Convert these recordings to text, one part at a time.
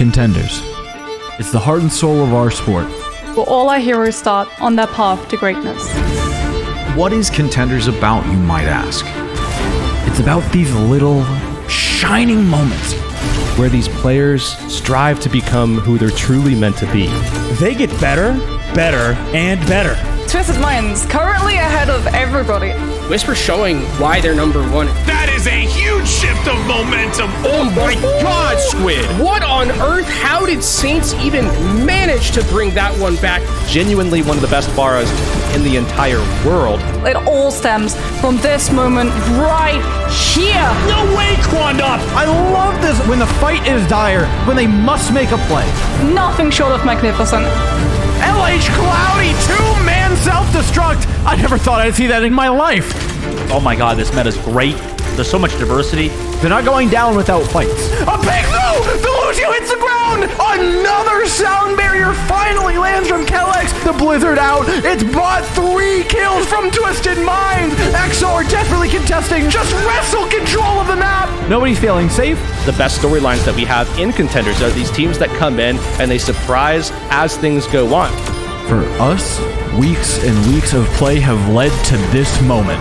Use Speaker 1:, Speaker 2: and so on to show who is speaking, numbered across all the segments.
Speaker 1: Contenders. It's the heart and soul of our sport.
Speaker 2: Where all our heroes start on their path to greatness.
Speaker 3: What is Contenders about, you might ask?
Speaker 1: It's about these little shining moments
Speaker 4: where these players strive to become who they're truly meant to be.
Speaker 5: They get better, better, and better.
Speaker 2: Twisted Minds, currently ahead of everybody.
Speaker 6: Whisper showing why they're number one.
Speaker 7: That is a huge shift of momentum.
Speaker 6: Oh my God, Squid. What on earth? How did Saints even manage to bring that one back?
Speaker 4: Genuinely one of the best Baras in the entire world.
Speaker 2: It all stems from this moment right here.
Speaker 5: No way, Quandop! I love this when the fight is dire, when they must make a play.
Speaker 2: Nothing short of magnificent.
Speaker 5: LH Cloudy, two-man self-destruct! I never thought I'd see that in my life.
Speaker 8: Oh my God, this meta's great. There's so much diversity.
Speaker 5: They're not going down without fights. A big throw! The Lucio hits the ground! Another sound barrier finally lands from Kellex. The Blizzard out. It's bought 3 kills from Twisted Mind. XR desperately contesting. Just wrestle control of the map. Nobody's feeling safe.
Speaker 4: The best storylines that we have in Contenders are these teams that come in and they surprise as things go on.
Speaker 1: For us, weeks and weeks of play have led to this moment.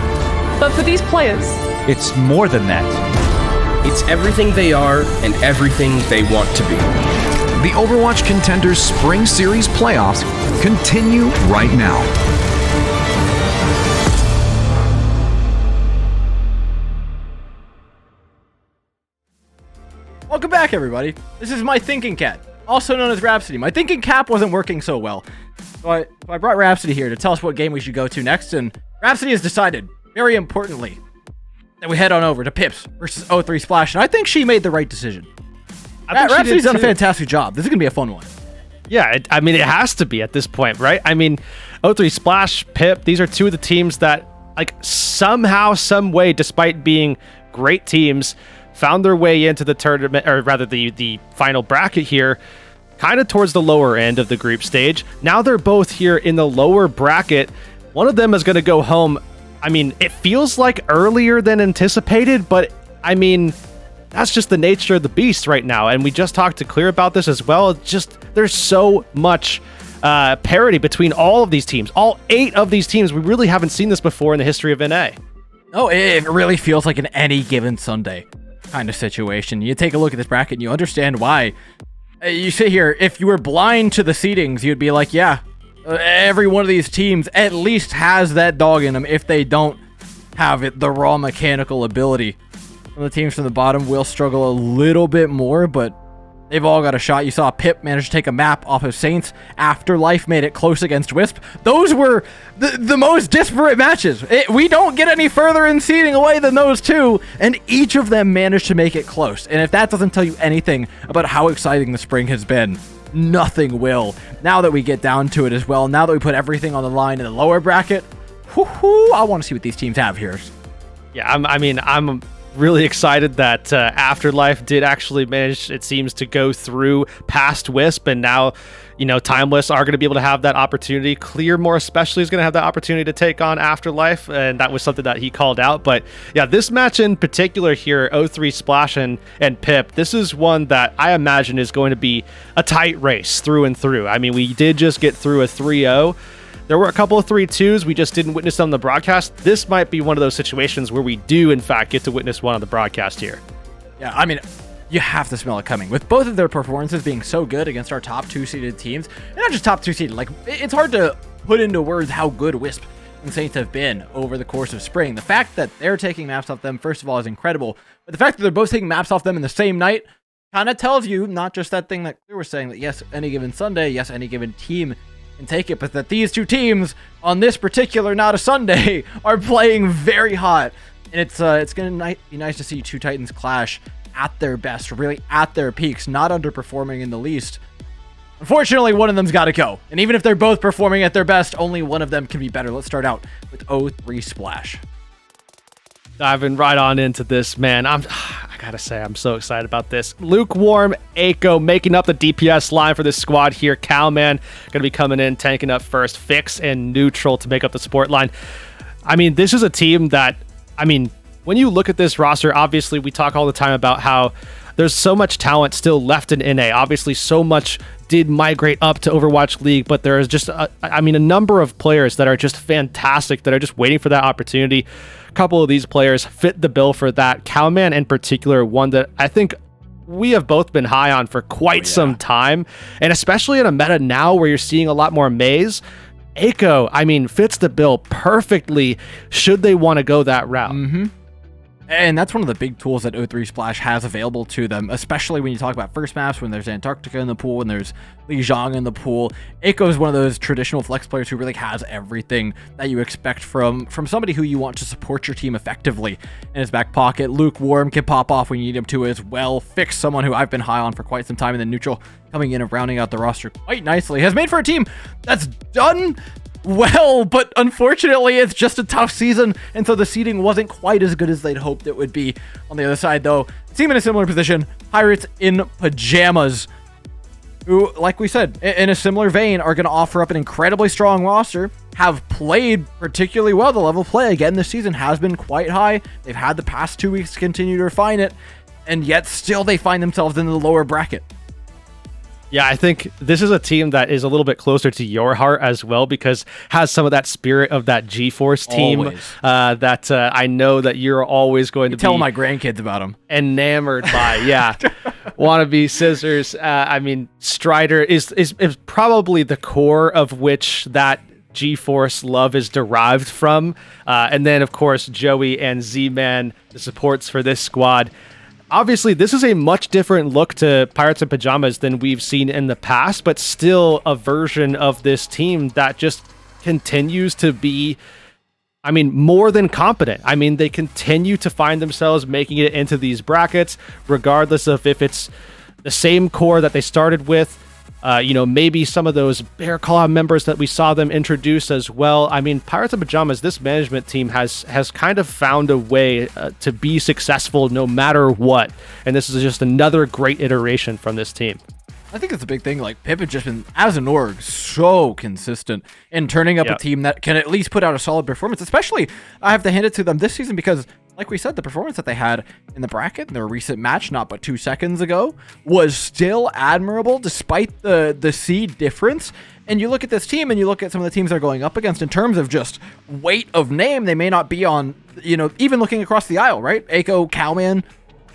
Speaker 2: But for these players,
Speaker 8: it's more than that.
Speaker 6: It's everything they are and everything they want to be.
Speaker 3: The Overwatch Contenders Spring Series playoffs continue right now.
Speaker 5: Welcome back, everybody. This is my thinking cat, also known as Rhapsody. My thinking cap wasn't working so well, so I brought Rhapsody here to tell us what game we should go to next, and Rhapsody has decided, very importantly, that we head on over to Pips versus O3 Splash, and I think she made the right decision. Rhapsody's done a fantastic job. This is going to be a fun one.
Speaker 4: Yeah, I mean, it has to be at this point, right? I mean, O3 Splash, Pip, these are two of the teams that, like, somehow, some way, despite being great teams, found their way into the tournament, or rather the final bracket here, kind of towards the lower end of the group stage. Now they're both here in the lower bracket. One of them is going to go home. I mean, it feels like earlier than anticipated, but I mean, that's just the nature of the beast right now. And we just talked to Clear about this as well. It's just, there's so much parity between all of these teams. All 8 of these teams. We really haven't seen this before in the history of NA.
Speaker 5: Oh, it really feels like an any given Sunday kind of situation. You take a look at this bracket and you understand why. You sit here, if you were blind to the seedings, you'd be like, yeah, every one of these teams at least has that dog in them if they don't have it, the raw mechanical ability. Some of the teams from the bottom will struggle a little bit more, but they've all got a shot. You saw Pip manage to take a map off of Saints. Afterlife made it close against Wisp. Those were the most disparate matches. We don't get any further in seeding away than those two, and each of them managed to make it close. And if that doesn't tell you anything about how exciting the spring has been, nothing will. Now that we get down to it as well, now that we put everything on the line in the lower bracket, I want to see what these teams have here.
Speaker 4: Yeah, I'm really excited that Afterlife did actually manage, it seems, to go through past Wisp, and now, you know, Timeless are going to be able to have that opportunity. Clear more especially is going to have that opportunity to take on Afterlife, and that was something that he called out. But yeah, this match in particular here, O3 Splash and Pip, this is one that I imagine is going to be a tight race through and through. I mean, we did just get through a 3-0. There were a couple of 3-2s. We just didn't witness them on the broadcast. This might be one of those situations where we do, in fact, get to witness one on the broadcast here.
Speaker 5: Yeah, I mean, you have to smell it coming. With both of their performances being so good against our top 2-seeded teams, and not just top 2-seeded, like, it's hard to put into words how good Wisp and Saints have been over the course of spring. The fact that they're taking maps off them, first of all, is incredible. But the fact that they're both taking maps off them in the same night kind of tells you not just that thing that Clear was saying, that yes, any given Sunday, yes, any given team can take it, but that these two teams on this particular not a Sunday are playing very hot, and it's gonna be nice to see two Titans clash at their best, really at their peaks, not underperforming in the least. Unfortunately, one of them's got to go, and even if they're both performing at their best, only one of them can be better. Let's start out with O3 Splash.
Speaker 4: Diving right on into this, man. I gotta say, I'm so excited about this. Lukewarm, Aiko making up the DPS line for this squad here. Cowman gonna be coming in, tanking up first. Fix and Neutral to make up the support line. I mean, this is a team that, I mean, when you look at this roster, obviously we talk all the time about how there's so much talent still left in NA. Obviously, so much did migrate up to Overwatch League, but there is just, a number of players that are just fantastic that are just waiting for that opportunity. A couple of these players fit the bill for that. Cowman in particular, one that I think we have both been high on for quite some time, and especially in a meta now where you're seeing a lot more Maze. Echo, fits the bill perfectly should they want to go that route.
Speaker 5: And that's one of the big tools that O3 Splash has available to them, especially when you talk about first maps, when there's Antarctica in the pool, when there's Lijiang in the pool. Echo is one of those traditional flex players who really has everything that you expect from somebody who you want to support your team effectively in his back pocket. Lukewarm can pop off when you need him to as well. Fix, someone who I've been high on for quite some time, and then Neutral coming in and rounding out the roster quite nicely, has made for a team that's done well, but unfortunately it's just a tough season, and so the seeding wasn't quite as good as they'd hoped it would be. On the other side though, team in a similar position, Pirates in Pyjamas, who, like we said, in a similar vein, are going to offer up an incredibly strong roster, have played particularly well. The level of play again this season has been quite high. They've had the past 2 weeks to continue to refine it, and yet still they find themselves in the lower bracket.
Speaker 4: Yeah, I think this is a team that is a little bit closer to your heart as well, because has some of that spirit of that G-Force team that I know that you're always going to
Speaker 5: tell
Speaker 4: be
Speaker 5: my grandkids about them.
Speaker 4: Enamored by. Yeah, Wannabe Scissors. Strider is probably the core of which that G-Force love is derived from, and then of course Joey and Z-Man, the supports for this squad. Obviously, this is a much different look to Pirates in Pyjamas than we've seen in the past, but still a version of this team that just continues to be, more than competent. They continue to find themselves making it into these brackets, regardless of if it's the same core that they started with. Maybe some of those Bear Claw members that we saw them introduce as well. Pirates in Pyjamas, this management team has kind of found a way to be successful no matter what. And this is just another great iteration from this team.
Speaker 5: I think it's a big thing. Like, Pip has just been, as an org, so consistent in turning up a team that can at least put out a solid performance. Especially, I have to hand it to them this season because, like we said, the performance that they had in the bracket in their recent match, not but 2 seconds ago, was still admirable despite the seed difference. And you look at this team and you look at some of the teams they're going up against in terms of just weight of name. They may not be on, even looking across the aisle, right? Echo, Cowman,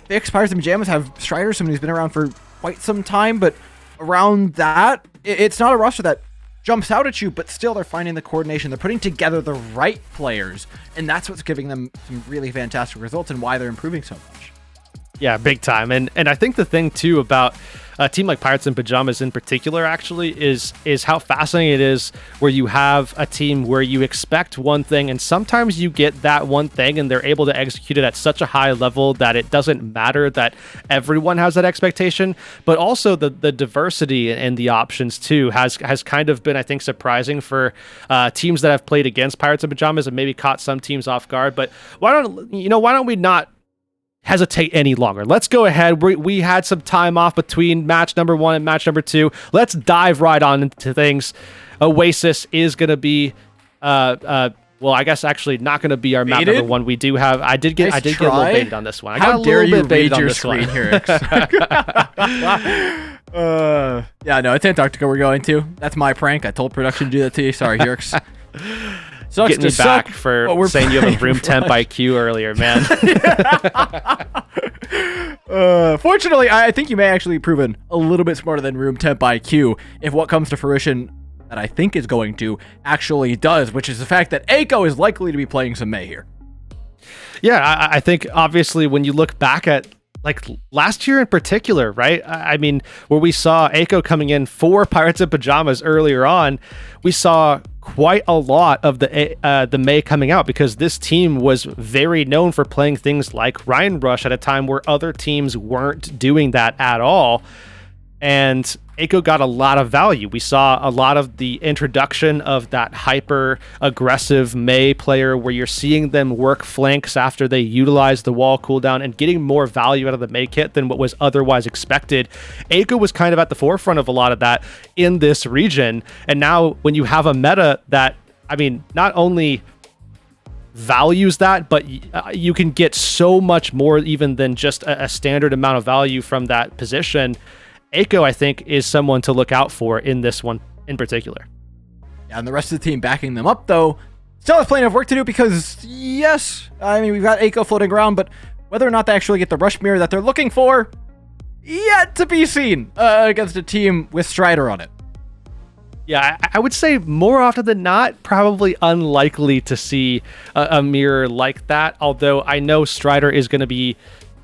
Speaker 5: Fix, Pirates and Pyjamas have Strider, someone who's been around for quite some time, but around that, it's not a roster that jumps out at you, but still they're finding the coordination. They're putting together the right players, and that's what's giving them some really fantastic results and why they're improving so much.
Speaker 4: Yeah, big time. And I think the thing too about a team like Pirates in Pyjamas in particular actually is how fascinating it is where you have a team where you expect one thing and sometimes you get that one thing and they're able to execute it at such a high level that it doesn't matter that everyone has that expectation, but also the diversity and the options too has kind of been, I think, surprising for teams that have played against Pirates in Pyjamas and maybe caught some teams off guard. But why don't we not hesitate any longer? Let's go ahead. We had some time off between match number 1 and match number 2. Let's dive right on into things. Oasis is going to be I guess actually not going to be our map number 1. We do have I did get a little baited on this one. I got a little bit baited on this one.
Speaker 5: Here, yeah, no, it's Antarctica we're going to. That's my prank. I told production to do that to you. Sorry, Yerks.
Speaker 4: Sucks Getting me back for saying you have a room temp IQ earlier, man.
Speaker 5: Fortunately, I think you may actually be proven a little bit smarter than room temp IQ if what comes to fruition that I think is going to actually does, which is the fact that Echo is likely to be playing some May here.
Speaker 4: Yeah, I think obviously when you look back at like last year in particular, right? Where we saw Echo coming in for Pirates in Pyjamas earlier on, we saw quite a lot of the May coming out because this team was very known for playing things like Ryan Rush at a time where other teams weren't doing that at all. And Echo got a lot of value. We saw a lot of the introduction of that hyper aggressive May player where you're seeing them work flanks after they utilize the wall cooldown and getting more value out of the May kit than what was otherwise expected. Echo was kind of at the forefront of a lot of that in this region. And now when you have a meta that, not only values that, but you can get so much more even than just a standard amount of value from that position. Eiko, I think, is someone to look out for in this one in particular.
Speaker 5: Yeah, and the rest of the team backing them up, though, still has plenty of work to do because, yes, I mean, we've got Eiko floating around, but whether or not they actually get the rush mirror that they're looking for, yet to be seen against a team with Strider on it.
Speaker 4: Yeah, I would say more often than not, probably unlikely to see a mirror like that. Although I know Strider is going to be,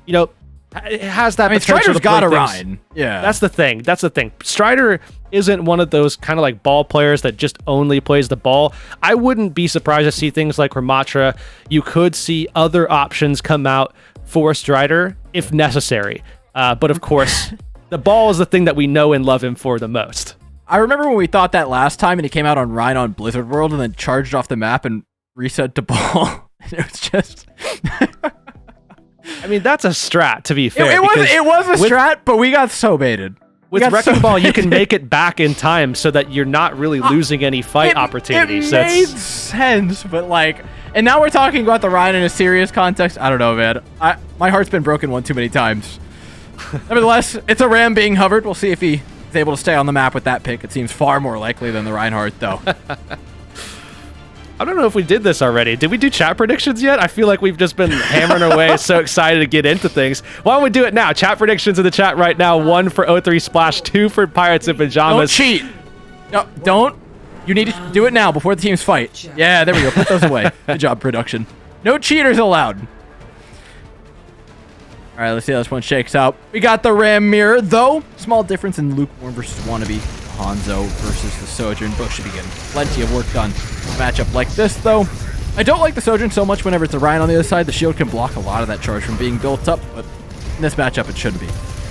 Speaker 4: it has that potential.
Speaker 5: Strider's got a
Speaker 4: things.
Speaker 5: Rhine. Yeah,
Speaker 4: that's the thing. Strider isn't one of those kind of like ball players that just only plays the ball. I wouldn't be surprised to see things like Ramatra. You could see other options come out for Strider if necessary. But of course, the ball is the thing that we know and love him for the most.
Speaker 5: I remember when we thought that last time and he came out on Rhine on Blizzard World and then charged off the map and reset to ball. It was just...
Speaker 4: I mean, that's a strat, to be fair.
Speaker 5: It was a strat, but we got so baited.
Speaker 4: With Wrecking Ball, you can make it back in time so that you're not really losing any fight opportunities.
Speaker 5: It made sense, but like... And now we're talking about the Rhine in a serious context. I don't know, man. My heart's been broken one too many times. Nevertheless, it's a Ram being hovered. We'll see if he... able to stay on the map with that pick. It seems far more likely than the Reinhardt, though.
Speaker 4: I don't know if we did this already. Did we do chat predictions yet? I feel like we've just been hammering away, so excited to get into things. Why don't we do it now? Chat predictions in the chat right now. 1 for O3 Splash, 2 for Pirates in Pyjamas.
Speaker 5: Don't cheat. No, don't. You need to do it now before the teams fight. Yeah, there we go. Put those away. Good job, production. No cheaters allowed. All right, let's see how this one shakes out. We got the Ram mirror, though. Small difference in Lukewarm versus Wannabe. Hanzo versus the Sojourn. Both should be getting plenty of work done. Matchup like this, though. I don't like the Sojourn so much whenever it's a Ryan on the other side. The shield can block a lot of that charge from being built up, but in this matchup, it shouldn't be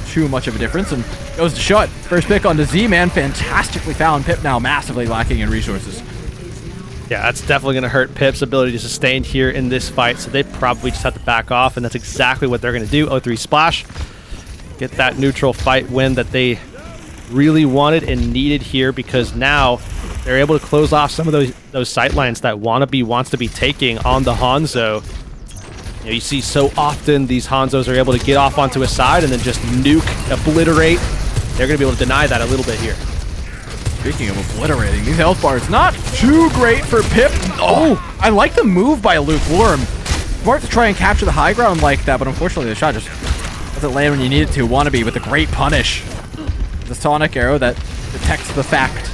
Speaker 5: too much of a difference. And goes to shut. First pick onto Z-Man. Fantastically found. Pip now massively lacking in resources.
Speaker 4: Yeah, that's definitely going to hurt Pip's ability to sustain here in this fight, so they probably just have to back off, and that's exactly what they're going to do. O3 Splash, get that neutral fight win that they really wanted and needed here, because now they're able to close off some of those sight lines that Wannabe wants to be taking on the Hanzo. You see so often these Hanzos are able to get off onto a side and then just nuke, obliterate. They're going to be able to deny that a little bit here.
Speaker 5: Speaking of obliterating, these health bars not too great for Pip. Oh, I like the move by Lukewarm. Smart to try and capture the high ground like that, but unfortunately the shot just doesn't land when you need it to. Wannabe with a great punish. The sonic arrow that detects the fact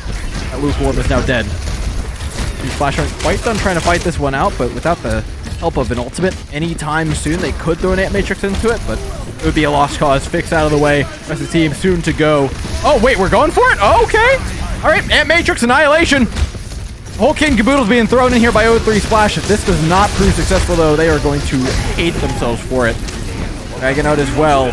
Speaker 5: that Lukewarm is now dead. These Flash aren't quite done trying to fight this one out, but without the help of an ultimate anytime soon, they could throw an Ant Matrix into it, but it would be a lost cause. Fix out of the way. Rest of the team soon to go. Oh, wait, we're going for it? Oh, okay. All right, Ant Matrix Annihilation. Whole kit and caboodle's being thrown in here by O3 Splash. If this does not prove successful, though, they are going to hate themselves for it. Dragging out as well.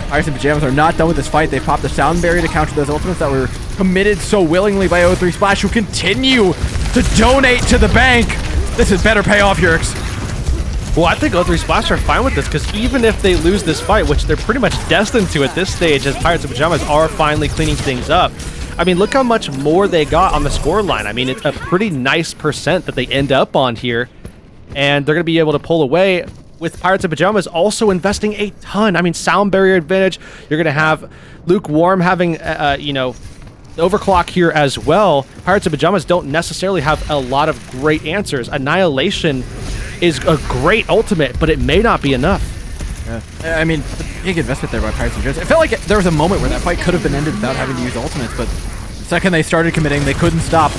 Speaker 5: Pirates and Pyjamas are not done with this fight. They popped the sound barrier to counter those ultimates that were committed so willingly by O3 Splash, who continue to donate to the bank. This is better payoff, Yerks.
Speaker 4: Well, I think O3 Splash are fine with this, because even if they lose this fight, which they're pretty much destined to at this stage, as Pirates and Pyjamas are finally cleaning things up, I mean, look how much more they got on the score line. I mean, it's a pretty nice percent that they end up on here, and they're going to be able to pull away with Pirates and Pyjamas also investing a ton. I mean, sound barrier advantage. You're going to have Lukewarm having, the overclock here as well. Pirates and Pyjamas don't necessarily have a lot of great answers. Annihilation is a great ultimate, but it may not be enough.
Speaker 5: Yeah. I mean, big investment there by Pirates and Pyjamas. It felt like there was a moment where that fight could have been ended without having to use ultimates, but the second they started committing, they couldn't stop.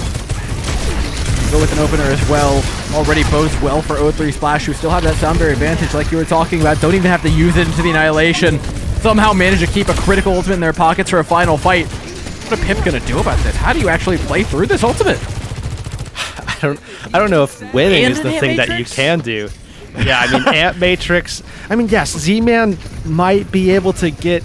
Speaker 5: Go with an opener as well. Already bodes well for O3 Splash, who still have that sound barrier advantage like you were talking about. Don't even have to use it into the Annihilation. Somehow manage to keep a critical ultimate in their pockets for a final fight. What are Pip gonna do about this? How do you actually play through this ultimate?
Speaker 4: I don't know if winning is the thing that you can do. Yeah, I mean, Ant Matrix. I mean, yes, Z-Man might be able to get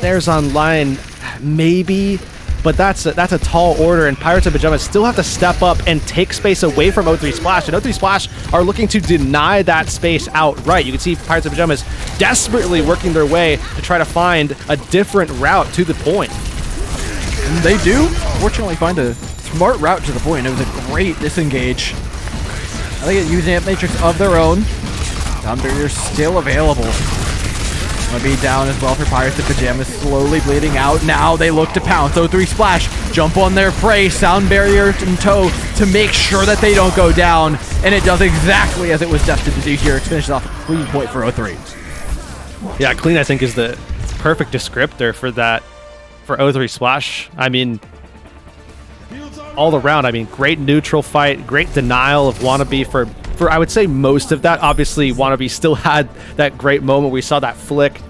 Speaker 4: theirs online, maybe, but that's a tall order, and Pirates and Pyjamas still have to step up and take space away from O3 Splash, and O3 Splash are looking to deny that space outright. You can see Pirates and Pyjamas desperately working their way to try to find a different route to the point.
Speaker 5: And they do, fortunately, find a smart route to the point. It was a great disengage. I think using Amp Matrix of their own. Sound Barrier still available. Gonna be down as well for Pirates and Pyjamas, slowly bleeding out. Now they look to pounce. 0-3 Splash, jump on their prey, Sound Barrier in tow to make sure that they don't go down. And it does exactly as it was destined to do here. It finishes off a clean point for 0-3.
Speaker 4: Yeah, clean I think is the perfect descriptor for that, for 0-3 Splash. I mean, all around, I mean, great neutral fight, great denial of Wannabe for I would say most of that. Obviously, Wannabe still had that great moment. We saw that flick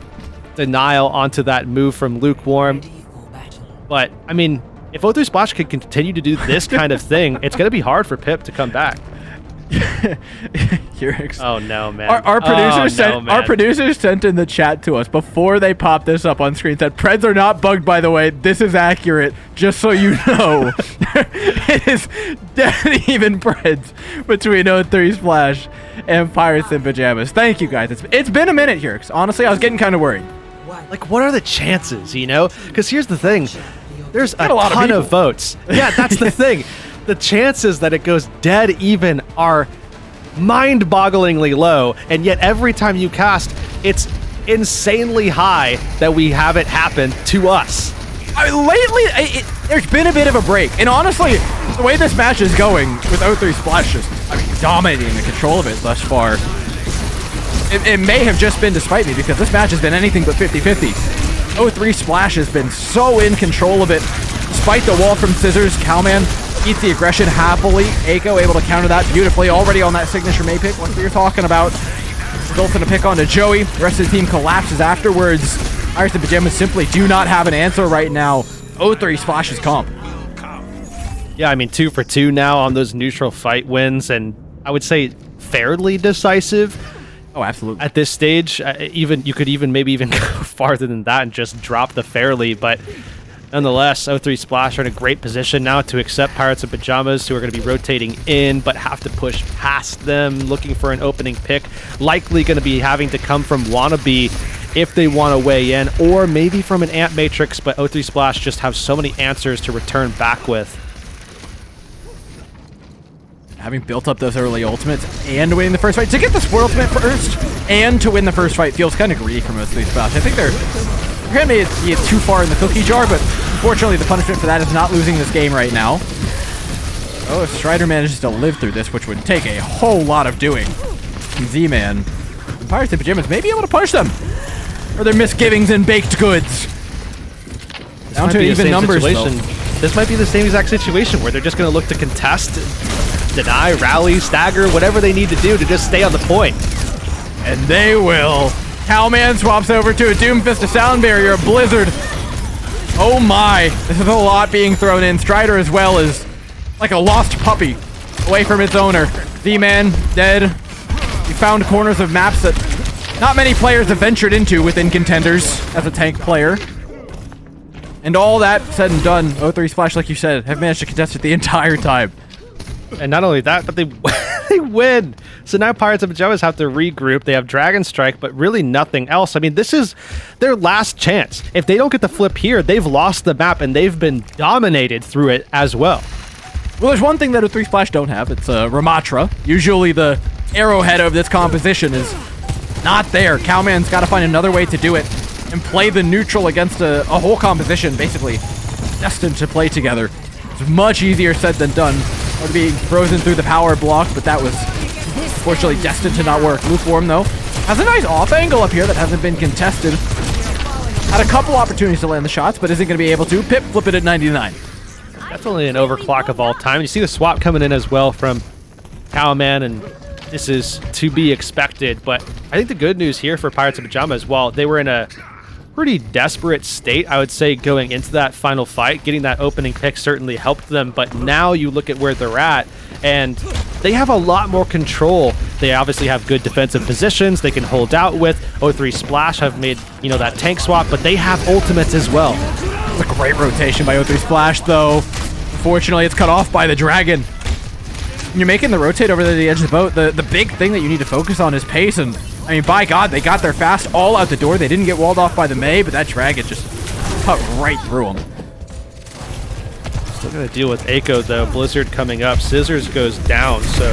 Speaker 4: denial onto that move from Lukewarm. But, I mean, if 0-3 Splash can continue to do this kind of thing, it's going to be hard for Pip to come back.
Speaker 5: Oh
Speaker 4: no, man.
Speaker 5: Our producers sent in the chat to us before they popped this up on screen, said Preds are not bugged, by the way. This is accurate, just so you know. It is dead even Preds between 0-3 Splash and Pirates and Pyjamas. Thank you guys. It's been a minute here, 'cause honestly I was getting kind of worried.
Speaker 4: Like, what are the chances, you know? Because here's the thing, there's a ton of votes. Yeah, that's the thing. The chances that it goes dead even are mind-bogglingly low, and yet every time you cast, it's insanely high that we have it happen to us.
Speaker 5: Lately, there's been a bit of a break, and honestly, the way this match is going with 0-3 Splash just, dominating the control of it thus far, it may have just been despite me, because this match has been anything but 50-50. 0-3 Splash has been so in control of it, despite the wall from Scissors. Cowman eats the aggression happily. Eiko able to counter that beautifully. Already on that signature May pick. What you're talking about. Results in a pick onto Joey. The rest of the team collapses afterwards. Pirates and Pyjamas simply do not have an answer right now. 0-3 Splash's comp.
Speaker 4: Yeah, I mean, 2 for 2 now on those neutral fight wins, and I would say fairly decisive.
Speaker 5: Oh, absolutely.
Speaker 4: At this stage, you could maybe even go farther than that and just drop the fairly, but nonetheless, 0-3 Splash are in a great position now to accept Pirates and Pyjamas, who are going to be rotating in, but have to push past them, looking for an opening pick. Likely going to be having to come from Wannabe if they want to weigh in, or maybe from an Amp Matrix, but 0-3 Splash just have so many answers to return back with.
Speaker 5: Having built up those early ultimates and winning the first fight, to get the support ultimate first and to win the first fight feels kind of greedy for most of these Splash. I think they're going to be too far in the cookie jar, but unfortunately the punishment for that is not losing this game right now. Oh, if Strider manages to live through this, which would take a whole lot of doing, Z-Man, the Pirates and Pyjamas may be able to punish them for their misgivings and baked goods. Down to even numbers, though.
Speaker 4: This might be the same exact situation where they're just going to look to contest, deny, rally, stagger, whatever they need to do to just stay on the point.
Speaker 5: And they will. Cowman swaps over to a Doomfist, a Sound Barrier, a Blizzard. Oh my, this is a lot being thrown in. Strider as well is like a lost puppy away from its owner. Z-Man dead. He found corners of maps that not many players have ventured into within Contenders as a tank player. And all that said and done, 0-3 Splash, like you said, have managed to contest it the entire time.
Speaker 4: And not only that, but they they win. So now Pirates and Pyjamas have to regroup. They have Dragon Strike, but really nothing else. I mean, this is their last chance. If they don't get the flip here, they've lost the map, and they've been dominated through it as well.
Speaker 5: Well, there's one thing that 0-3 Splash don't have. It's Ramatra. Usually the arrowhead of this composition is not there. Cowman's got to find another way to do it and play the neutral against a whole composition, basically destined to play together. It's much easier said than done. Or to be frozen through the power block, but that was unfortunately destined to not work. Lukewarm, though, has a nice off angle up here that hasn't been contested. Had a couple opportunities to land the shots, but isn't going to be able to. Pip flip it at 99.
Speaker 4: Definitely an overclock of all time. You see the swap coming in as well from Cowman, and this is to be expected. But I think the good news here for Pirates and Pyjamas, while they were in a pretty desperate state, I would say, going into that final fight, getting that opening pick certainly helped them. But now you look at where they're at, and they have a lot more control. They obviously have good defensive positions they can hold out with. 0-3 Splash have made, that tank swap, but they have ultimates as well.
Speaker 5: It's a great rotation by 0-3 Splash, though. Unfortunately, it's cut off by the Dragon. When you're making the rotate over to the edge of the boat, the big thing that you need to focus on is pace, and I mean, by God, they got there fast, all out the door. They didn't get walled off by the May, but that Dragon just cut right through them.
Speaker 4: Still gonna deal with Eiko, though. Blizzard coming up. Scissors goes down, so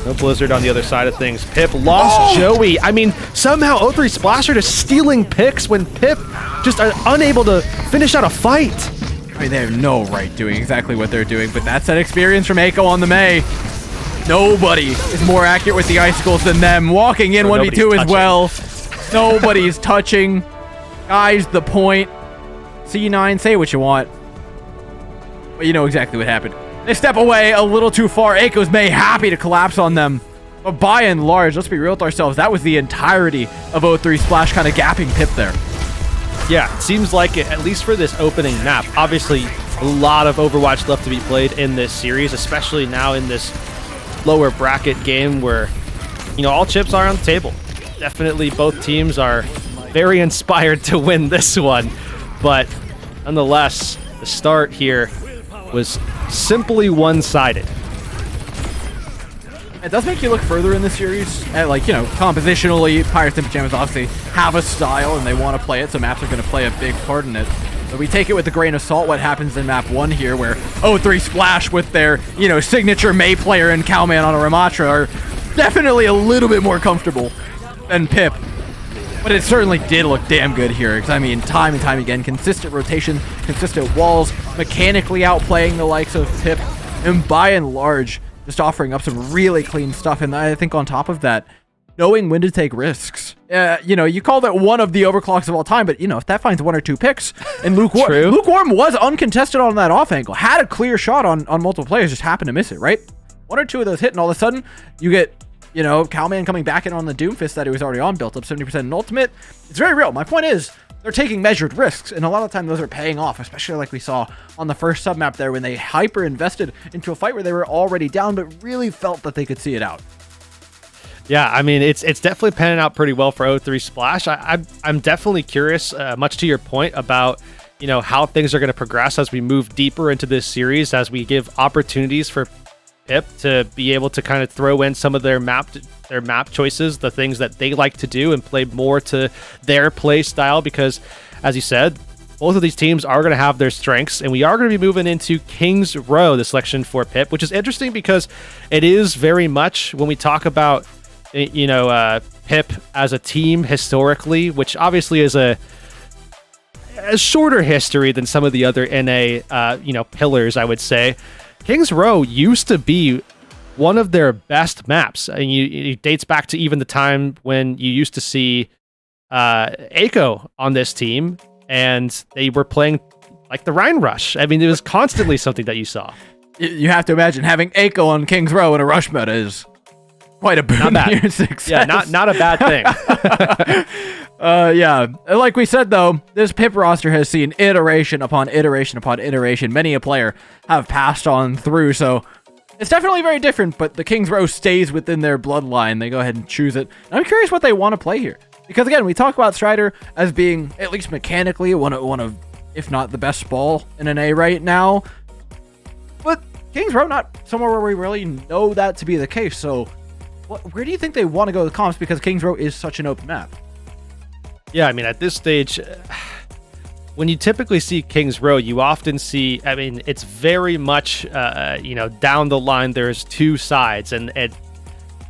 Speaker 4: No Blizzard on the other side of things. Pip lost Joey. I mean, somehow O3 Splasher just stealing picks when Pip just are unable to finish out a fight.
Speaker 5: I mean, they have no right doing exactly what they're doing, but that's that experience from Eiko on the Mei. Nobody is more accurate with the icicles than them. Walking in 1v2 as well. Nobody's touching. Guys, the point. C9, say what you want. But you know exactly what happened. They step away a little too far. Eiko's Mei happy to collapse on them. But by and large, let's be real with ourselves, that was the entirety of O3 Splash kind of gapping Pip there.
Speaker 4: Yeah, it seems like it, at least for this opening map. Obviously, a lot of Overwatch left to be played in this series, especially now in this lower bracket game where, you know, all chips are on the table. Definitely both teams are very inspired to win this one. But nonetheless, the start here was simply one-sided.
Speaker 5: It does make you look further in the series at, like, you know, compositionally, Pirates and Pyjamas obviously have a style and they want to play it, so maps are going to play a big part in it. But we take it with a grain of salt what happens in map 1 here, where O3 Splash with their, you know, signature Mei player and Cowman on a Ramatra are definitely a little bit more comfortable than Pip. But it certainly did look damn good here, because I mean, time and time again, consistent rotation, consistent walls, mechanically outplaying the likes of Pip, and by and large, just offering up some really clean stuff. And I think on top of that, knowing when to take risks. You know, you call that one of the overclocks of all time, but you know, if that finds 1 or 2 picks, and Lukewarm was uncontested on that off angle, had a clear shot on multiple players, just happened to miss it, right? 1 or 2 of those hit, and all of a sudden, you get, you know, Cowman coming back in on the Doomfist that he was already on, built up 70% in ultimate. It's very real. My point is, they're taking measured risks, and a lot of the time those are paying off, especially like we saw on the first submap there when they hyper invested into a fight where they were already down, but really felt that they could see it out.
Speaker 4: Yeah, I mean, it's definitely panning out pretty well for O3 Splash. I'm definitely curious, much to your point, about, you know, how things are going to progress as we move deeper into this series, as we give opportunities for Pip to be able to kind of throw in some of their map choices, the things that they like to do, and play more to their play style, because, as you said, both of these teams are going to have their strengths, and we are going to be moving into King's Row, the selection for Pip, which is interesting because it is very much, when we talk about, you know, Pip as a team historically, which obviously is a shorter history than some of the other NA, you know, pillars, I would say. King's Row used to be one of their best maps, and it dates back to even the time when you used to see Eiko on this team, and they were playing like the Rhine Rush. I mean, it was constantly something that you saw.
Speaker 5: You have to imagine having Eiko on King's Row in a rush meta is quite a boon.
Speaker 4: Not bad.
Speaker 5: To your success.
Speaker 4: Yeah, not a bad thing.
Speaker 5: Yeah, like we said though, this Pip roster has seen iteration upon iteration upon iteration. Many a player have passed on through, so it's definitely very different, but the King's Row stays within their bloodline. They go ahead and choose it. And I'm curious what they want to play here. Because again, we talk about Strider as being, at least mechanically, one of, if not the best ball in an A right now. But King's Row, not somewhere where we really know that to be the case, so where do you think they want to go with comps? Because King's Row is such an open map.
Speaker 4: Yeah, I mean, at this stage, when you typically see King's Row, you often see, I mean, it's very much, you know, down the line, there's 2 sides, and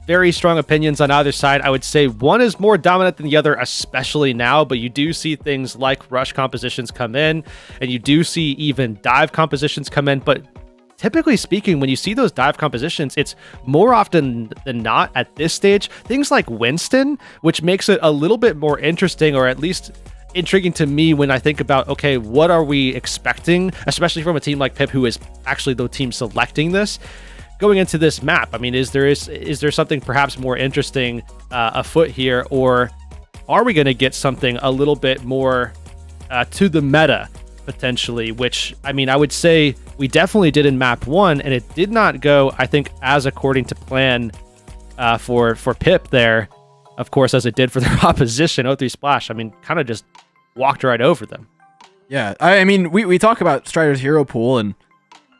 Speaker 4: very strong opinions on either side. I would say one is more dominant than the other, especially now, but you do see things like rush compositions come in, and you do see even dive compositions come in, but typically speaking, when you see those dive compositions, it's more often than not at this stage, things like Winston, which makes it a little bit more interesting, or at least intriguing to me when I think about, okay, what are we expecting, especially from a team like Pip, who is actually the team selecting this, going into this map. I mean, is there something perhaps more interesting afoot here, or are we going to get something a little bit more to the meta, potentially, which, I mean, I would say we definitely did in map 1, and it did not go, I think, as according to plan for Pip there, of course, as it did for their opposition, O3 Splash. I mean, kind of just walked right over them.
Speaker 5: Yeah, I mean, we talk about Strider's hero pool and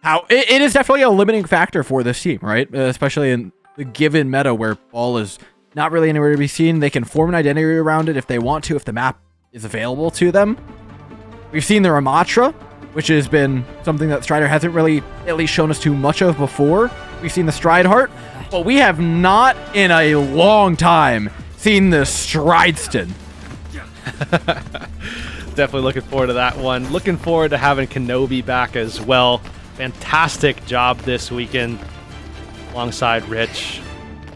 Speaker 5: how it is definitely a limiting factor for this team, right? Especially in the given meta where ball is not really anywhere to be seen. They can form an identity around it if they want to, if the map is available to them. We've seen the Ramatra, which has been something that Strider hasn't really at least shown us too much of before. We've seen the Strideheart, Well, we have not in a long time seen the Strideston.
Speaker 4: Definitely looking forward to that one. Looking forward to having Kenobi back as well. Fantastic job this weekend alongside Rich.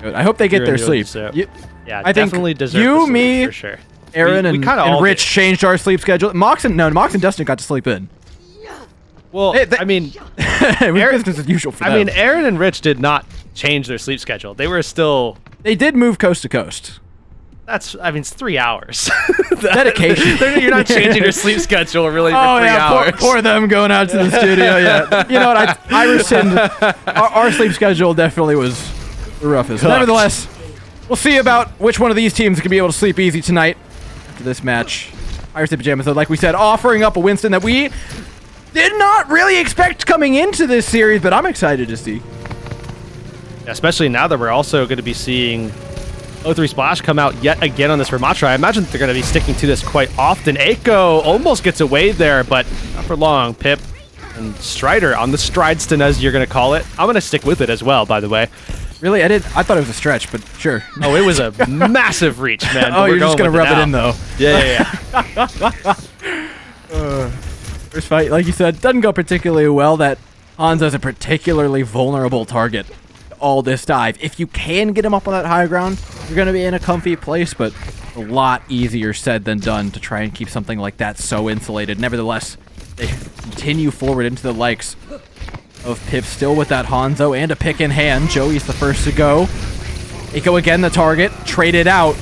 Speaker 5: Good. I hope they get their sleep.
Speaker 4: Yeah,
Speaker 5: I think
Speaker 4: definitely deserve
Speaker 5: you,
Speaker 4: the sleep,
Speaker 5: me,
Speaker 4: for sure.
Speaker 5: Aaron,
Speaker 4: We kinda
Speaker 5: and
Speaker 4: all
Speaker 5: Rich
Speaker 4: did.
Speaker 5: changed our sleep schedule. Mox and Dustin got to sleep in.
Speaker 4: Well,
Speaker 5: Hey,
Speaker 4: I mean,
Speaker 5: It was business as usual for them.
Speaker 4: I mean, Aaron and Rich did not change their sleep schedule. They were still.
Speaker 5: they did move coast to coast.
Speaker 4: It's 3 hours.
Speaker 5: Dedication.
Speaker 4: You're not changing your sleep schedule really for 3 hours.
Speaker 5: Poor them going out to the studio. Yeah, you know what? I rescind. Our sleep schedule definitely was the roughest. Nevertheless, we'll see about which one of these teams can be able to sleep easy tonight after this match. Pyjamas and Pyjamas, though, like we said, offering up a Winston that we did not really expect coming into this series, but I'm excited to see.
Speaker 4: Especially now that we're also going to be seeing O3 Splash come out yet again on this Ramatra. I imagine they're going to be sticking to this quite often. Eiko almost gets away there, but not for long. Pip and Strider on the Strideston, as you're going to call it. I'm going to stick with it as well, by the way.
Speaker 5: Really? I thought it was a stretch, but sure.
Speaker 4: Oh, it was a massive reach, man.
Speaker 5: Oh, you're just going to rub it in, though.
Speaker 4: Yeah.
Speaker 5: First fight, like you said, doesn't go particularly well. That Hanzo's a particularly vulnerable target. All this dive. If you can get him up on that high ground, you're going to be in a comfy place, but a lot easier said than done to try and keep something like that so insulated. Nevertheless, they continue forward into the likes of Pip, still with that Hanzo and a pick in hand. Joey's the first to go. Eiko again the target, traded out.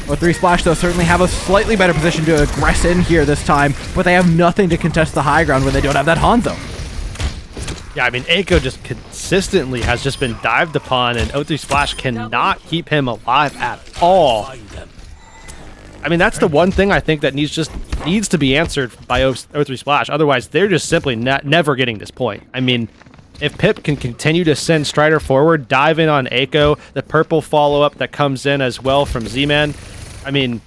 Speaker 5: O3 Splash, though, certainly have a slightly better position to aggress in here this time, but they have nothing to contest the high ground when they don't have that Hanzo.
Speaker 4: Yeah, I mean, Eiko just consistently has just been dived upon, and O3 Splash cannot keep him alive at all. I mean, that's the one thing I think that needs to be answered by O3 Splash. Otherwise, they're just simply never getting this point. I mean, if Pip can continue to send Strider forward, dive in on Eiko, the purple follow-up that comes in as well from Z-Man, I mean,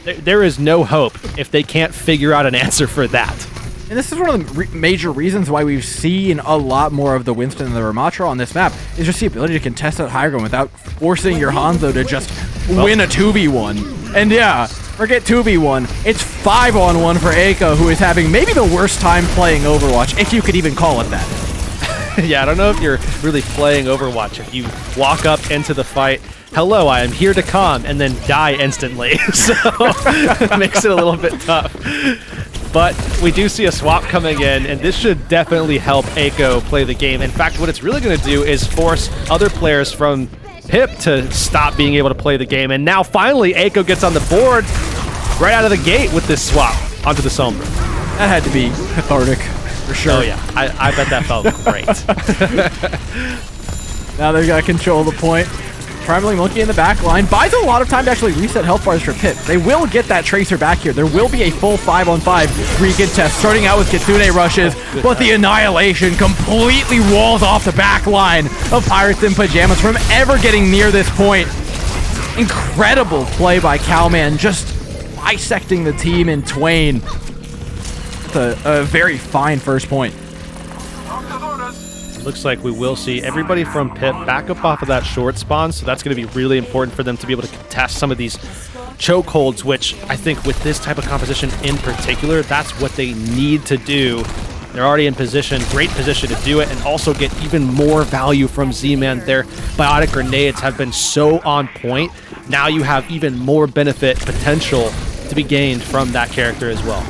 Speaker 4: there is no hope if they can't figure out an answer for that.
Speaker 5: And this is one of the major reasons why we've seen a lot more of the Winston and the Ramatra on this map, is just the ability to contest that high ground without forcing your Hanzo to just win a 2v1. And yeah, forget 2v1, it's 5-on-1 for Eiko, who is having maybe the worst time playing Overwatch, if you could even call it that.
Speaker 4: Yeah, I don't know if you're really playing Overwatch. If you walk up into the fight, hello, I am here to calm, and then die instantly. So it makes it a little bit tough. But we do see a swap coming in, and this should definitely help Eiko play the game. In fact, what it's really going to do is force other players from Pip to stop being able to play the game. And now finally, Eiko gets on the board right out of the gate with this swap onto the Sombra.
Speaker 5: That had to be cathartic, for sure.
Speaker 4: Oh yeah, I bet that felt great.
Speaker 5: Now they've got to control the point. Primarily Monkey in the back line buys a lot of time to actually reset health bars for Pip. They will get that Tracer back here. There will be a full 5-on-5 Regan test, starting out with Kitsune rushes, but the Annihilation completely walls off the back line of Pirates and Pyjamas from ever getting near this point. Incredible play by Cowman, just bisecting the team in twain. A very fine first point.
Speaker 4: Looks like we will see everybody from Pip back up off of that short spawn, so that's going to be really important for them to be able to contest some of these chokeholds, which I think with this type of composition in particular, that's what they need to do. They're already in position, great position to do it, and also get even more value from Z-Man. Their biotic grenades have been so on point. Now you have even more benefit potential to be gained from that character as well.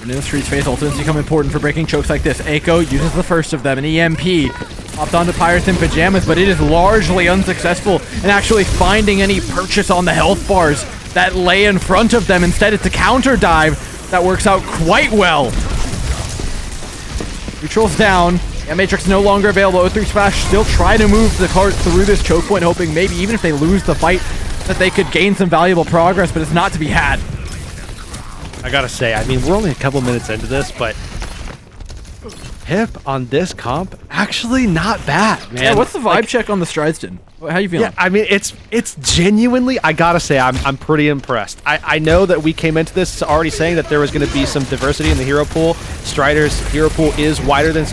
Speaker 5: Into the Streets phase ultimates become important for breaking chokes like this. Eiko uses the first of them, an EMP. Hopped onto Pirates in Pyjamas, but it is largely unsuccessful in actually finding any purchase on the health bars that lay in front of them. Instead, it's a counter dive that works out quite well. Neutral's down. Yeah, Matrix no longer available. O3 Splash still trying to move the cart through this choke point, hoping maybe even if they lose the fight that they could gain some valuable progress, but it's not to be had.
Speaker 4: I gotta say, I mean, we're only a couple minutes into this, but Pip on this comp, actually not bad, man.
Speaker 5: Yeah, what's the vibe check on the Strideston? How you feeling?
Speaker 4: Yeah, I mean, it's genuinely, I gotta say, I'm pretty impressed. I know that we came into this already saying that there was going to be some diversity in the hero pool. Strider's hero pool is wider than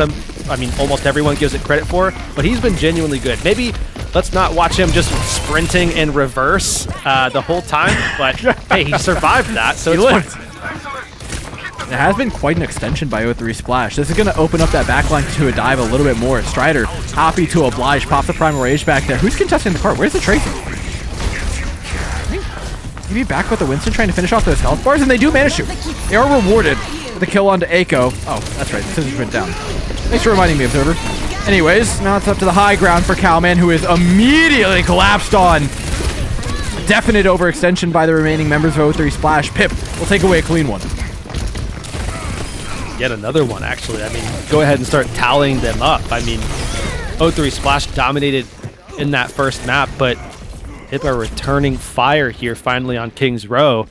Speaker 4: almost everyone gives it credit for, but he's been genuinely good. Maybe let's not watch him just sprinting in reverse the whole time, but hey, he survived that, so it's fine.
Speaker 5: It has been quite an extension by O3 Splash. This is going to open up that backline to a dive a little bit more. Strider, happy to oblige, pops the Primal Rage back there. Who's contesting the cart? Where's the Tracer? Maybe back with the Winston trying to finish off those health bars, and they do manage to. They are rewarded with a kill onto Echo. Oh, that's right, the scissors went down. Thanks for reminding me, Observer. Anyways, now it's up to the high ground for Cowman, who is immediately collapsed on. Definite overextension by the remaining members of O3 Splash. Pip will take away a clean one.
Speaker 4: Yet another one, actually. I mean, go ahead and start tallying them up. I mean, O3 Splash dominated in that first map, but Pip are returning fire here finally on King's Row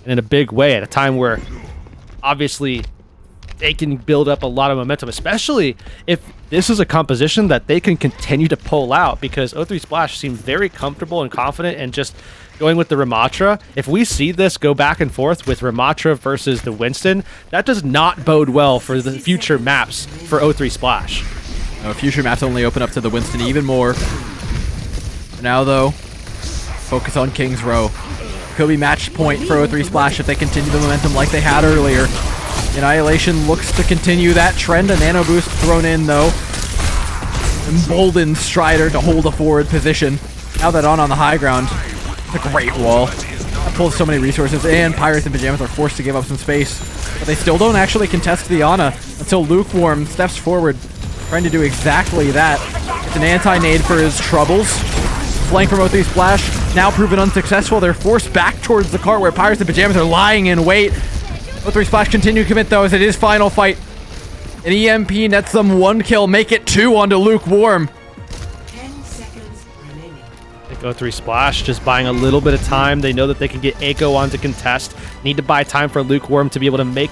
Speaker 4: in a big way at a time where obviously they can build up a lot of momentum, especially if this is a composition that they can continue to pull out, because O3 Splash seemed very comfortable and confident and just going with the Ramatra. If we see this go back and forth with Ramatra versus the Winston, that does not bode well for the future maps for O3 Splash.
Speaker 5: No, future maps only open up to the Winston even more. For now, though, focus on King's Row. Could be match point for O3 Splash if they continue the momentum like they had earlier. Annihilation looks to continue that trend. A nano boost thrown in, though. Emboldens Strider to hold a forward position. Now that on the high ground. It's a great wall. That pulls so many resources, and Pirates and Pyjamas are forced to give up some space. But they still don't actually contest the Ana until Lukewarm steps forward, trying to do exactly that. It's an anti-nade for his troubles. Flank from O3 Splash, now proven unsuccessful. They're forced back towards the cart where Pirates and Pyjamas are lying in wait. O3 Splash continue to commit, though, as it is final fight. An EMP nets them 1 kill, make it 2 onto Lukewarm.
Speaker 4: O3 Splash just buying a little bit of time. They know that they can get Echo on to contest. Need to buy time for Lukewarm to be able to make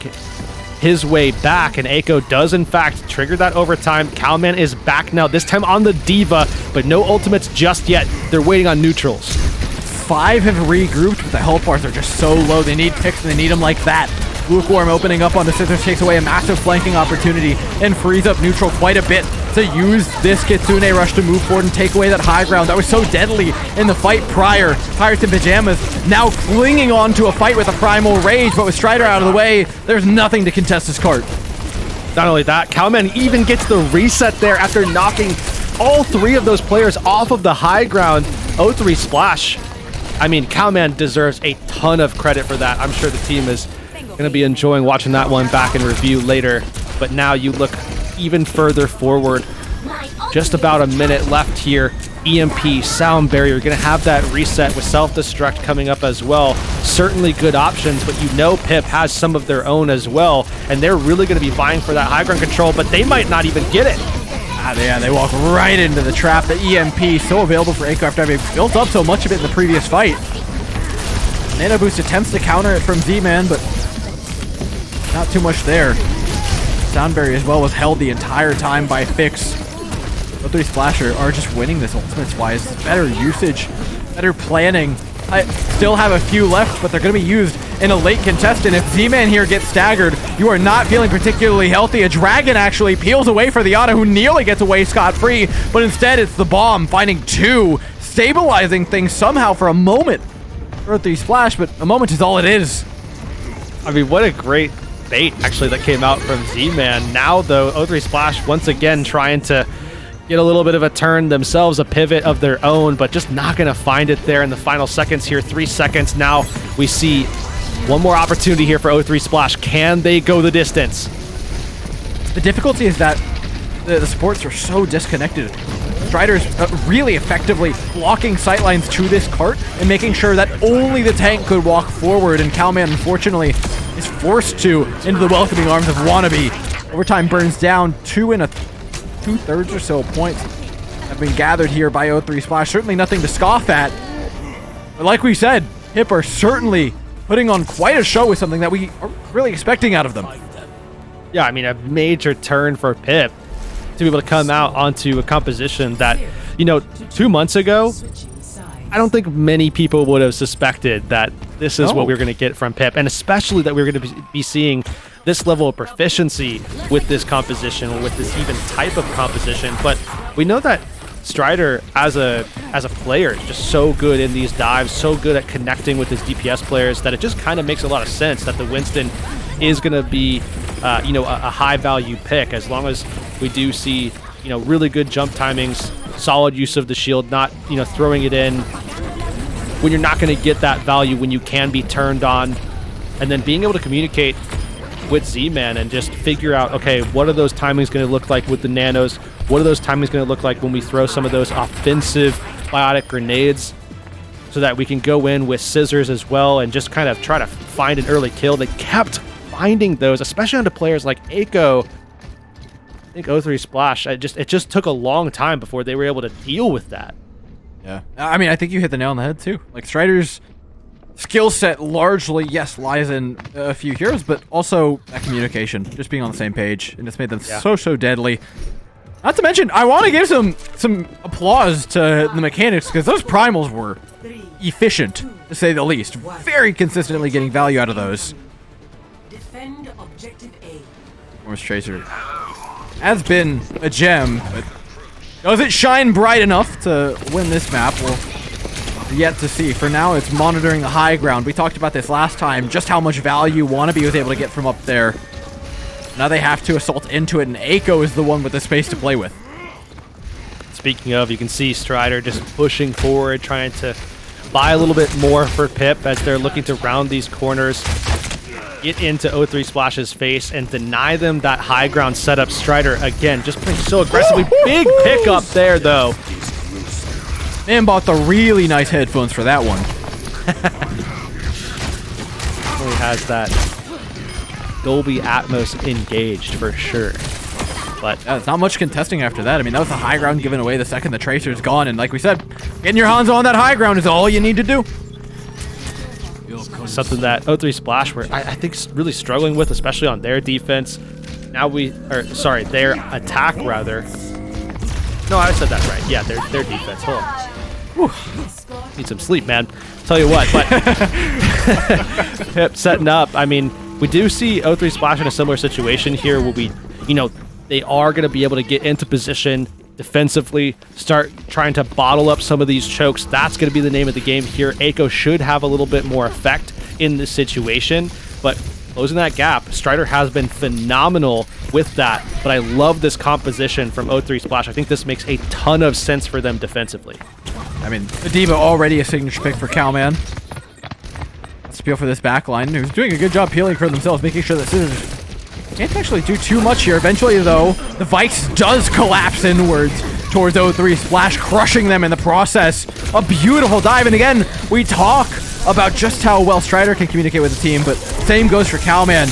Speaker 4: his way back, and Echo does in fact trigger that overtime. Cowman is back now, this time on the Diva, but no ultimates just yet. They're waiting on neutrals.
Speaker 5: 5 have regrouped, but the health bars are just so low. They need picks, and they need them like that. Lukewarm opening up onto Scissors takes away a massive flanking opportunity and frees up neutral quite a bit to use this Kitsune rush to move forward and take away that high ground that was so deadly in the fight prior. Pirates and Pyjamas now clinging on to a fight with a Primal Rage, but with Strider out of the way, there's nothing to contest this cart.
Speaker 4: Not only that, Cowman even gets the reset there after knocking all 3 of those players off of the high ground. O3 Splash, I mean, Cowman deserves a ton of credit for that. I'm sure the team is going to be enjoying watching that one back in review later. But now you look even further forward. Just about a minute left here. EMP, Sound Barrier, going to have that reset with Self-Destruct coming up as well. Certainly good options, but you know Pip has some of their own as well, and they're really going to be vying for that high ground control, but they might not even get it.
Speaker 5: Yeah, they walk right into the trap. The EMP, so available for Echo after having built up so much of it in the previous fight. Nano Boost attempts to counter it from Z-Man, but not too much there. Sound Barrier as well was held the entire time by Fix. O3 Splasher are just winning this ultimates-wise. Better usage, better planning. I still have a few left, but they're going to be used in a late contest, and if Z-Man here gets staggered, you are not feeling particularly healthy. A Dragon actually peels away for the Ana, who nearly gets away scot-free, but instead it's the Bomb finding 2, stabilizing things somehow for a moment for O3 Splash, but a moment is all it is.
Speaker 4: I mean, what a great bait, actually, that came out from Z-Man. Now, though, O3 Splash once again trying to get a little bit of a turn themselves, a pivot of their own, but just not going to find it there in the final seconds here. 3 seconds now. We see one more opportunity here for O3 Splash. Can they go the distance?
Speaker 5: The difficulty is that the supports are so disconnected. Strider's really effectively blocking sightlines to this cart and making sure that only the tank could walk forward, and Cowman, unfortunately, is forced to into the welcoming arms of Wannabe. Overtime burns down 2 and 2/3 or so points have been gathered here by O3 Splash. Certainly nothing to scoff at. But like we said, Hip are certainly putting on quite a show with something that we are really expecting out of them.
Speaker 4: Yeah, I mean, a major turn for Pip to be able to come out onto a composition that, 2 months ago, I don't think many people would have suspected that this is what we were going to get from Pip, and especially that we were going to be seeing this level of proficiency with this composition, or with this even type of composition. But we know that Strider, as a player, is just so good in these dives, so good at connecting with his DPS players, that it just kind of makes a lot of sense that the Winston is going to be, a high-value pick, as long as we do see, really good jump timings, solid use of the shield, not, throwing it in when you're not going to get that value when you can be turned on, and then being able to communicate with Z-Man and just figure out, okay, what are those timings going to look like with the nanos? What are those timings going to look like when we throw some of those offensive biotic grenades, so that we can go in with scissors as well and just kind of try to find an early kill? They kept finding those, especially onto players like Echo. I think O3 Splash, it just took a long time before they were able to deal with that.
Speaker 5: Yeah. I mean, I think you hit the nail on the head, too. Like, Strider's skill set largely, yes, lies in a few heroes, but also that communication, just being on the same page, and it's made them so deadly. Not to mention, I want to give some applause to the mechanics, because those primals were efficient, to say the least. Very consistently getting value out of those.
Speaker 9: Defend objective A.
Speaker 5: Morris Tracer has been a gem, but does it shine bright enough to win this map? Well, yet to see. For now, it's monitoring the high ground. We talked about this last time, just how much value Wannabe was able to get from up there. Now they have to assault into it, and Echo is the one with the space to play with.
Speaker 4: Speaking of, you can see Strider just pushing forward, trying to buy a little bit more for Pip as they're looking to round these corners, get into O3 Splash's face, and deny them that high ground setup. Strider, again, just playing so aggressively. Big pick up there, though.
Speaker 5: Man bought the really nice headphones for that one.
Speaker 4: Really has that Dolby Atmos engaged for sure. But
Speaker 5: yeah, it's not much contesting after that. I mean, that was the high ground given away the second the Tracer's gone, and like we said, getting your hands on that high ground is all you need to do.
Speaker 4: Something that O3 Splash were, I think, really struggling with, especially on their defense. Now their attack rather. No, I said that right. Yeah, their defense. Hold on. Whew. Need some sleep, man. Tell you what, but Pip setting up. I mean, we do see O3 Splash in a similar situation here, where we, they are going to be able to get into position defensively, start trying to bottle up some of these chokes. That's going to be the name of the game here. Echo should have a little bit more effect in this situation, but closing that gap, Strider has been phenomenal with that, but I love this composition from O3 Splash. I think this makes a ton of sense for them defensively.
Speaker 5: I mean, the D.Va already a signature pick for Cowman. Let's peel for this backline, who's doing a good job peeling for themselves, making sure that Scissors can't actually do too much here. Eventually, though, the Vice does collapse inwards towards O3 Splash, crushing them in the process. A beautiful dive, and again, we talk about just how well Strider can communicate with the team, but same goes for Cowman.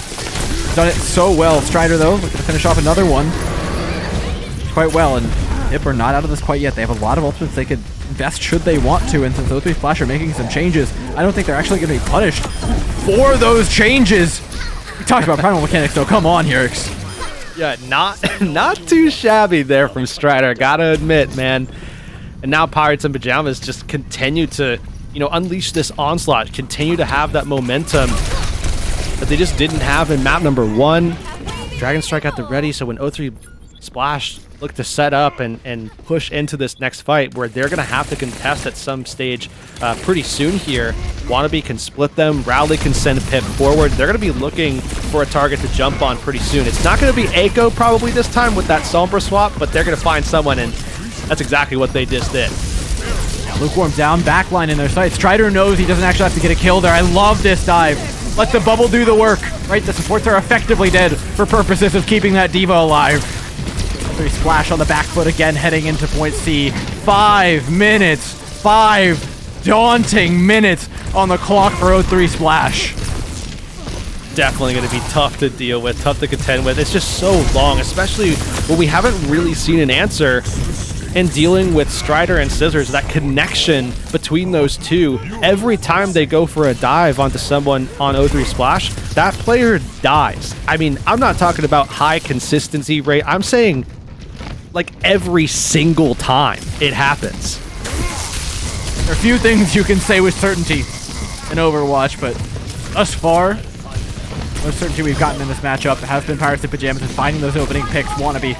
Speaker 5: Done it so well. Strider, though, looking to finish off another one quite well, and Pip are not out of this quite yet. They have a lot of ultimates they could invest should they want to, and since O3 Splash are making some changes, I don't think they're actually going to be punished for those changes. We talked about primal mechanics, though. Come on, Yerix.
Speaker 4: Yeah, not too shabby there from Strider, gotta admit, man. And now Pirates and Pyjamas just continue to, unleash this onslaught, continue to have that momentum that they just didn't have in map number 1. Dragon Strike at the ready, so when O3 Splash look to set up and push into this next fight, where they're going to have to contest at some stage pretty soon here. Wannabe can split them, Rowley can send Pip forward. They're going to be looking for a target to jump on pretty soon. It's not going to be Echo probably this time with that Sombra swap, but they're going to find someone, and that's exactly what they just did.
Speaker 5: Lukewarm down, backline in their sights. Strider knows he doesn't actually have to get a kill there. I love this dive. Let the bubble do the work. Right, the supports are effectively dead for purposes of keeping that D.Va alive. Splash on the back foot again, heading into point C. 5 minutes. 5 daunting minutes on the clock for O3 Splash.
Speaker 4: Definitely going to be tough to deal with, tough to contend with. It's just so long, especially when we haven't really seen an answer and dealing with Strider and Scissors, that connection between those two, every time they go for a dive onto someone on O3 Splash, that player dies. I mean, I'm not talking about high consistency rate. I'm saying like every single time it happens.
Speaker 5: There are a few things you can say with certainty in Overwatch, but thus far, most certainty we've gotten in this matchup has been Pirates and Pyjamas, and finding those opening picks. Wannabe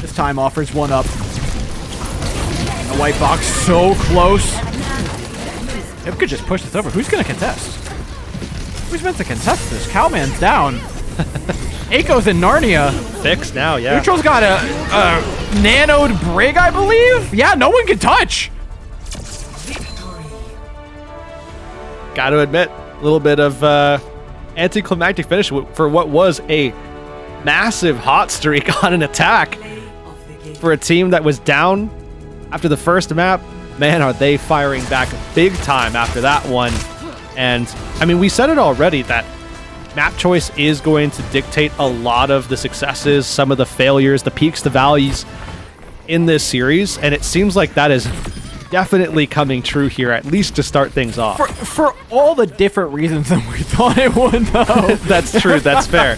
Speaker 5: this time offers one up. The white box so close. If we could just push this over, who's going to contest? Who's meant to contest this? Cowman's down. Aiko's in Narnia.
Speaker 4: Fixed now, yeah.
Speaker 5: Neutral's got a nanoed Brig, I believe? Yeah, no one can touch.
Speaker 4: Got to admit, a little bit of anticlimactic finish for what was a massive hot streak on an attack for a team that was down after the first map. Man, are they firing back big time after that one. And I mean, we said it already that map choice is going to dictate a lot of the successes, some of the failures, the peaks, the valleys in this series, and it seems like that is definitely coming true here, at least to start things off.
Speaker 5: For all the different reasons that we thought it would, though.
Speaker 4: That's true, that's fair.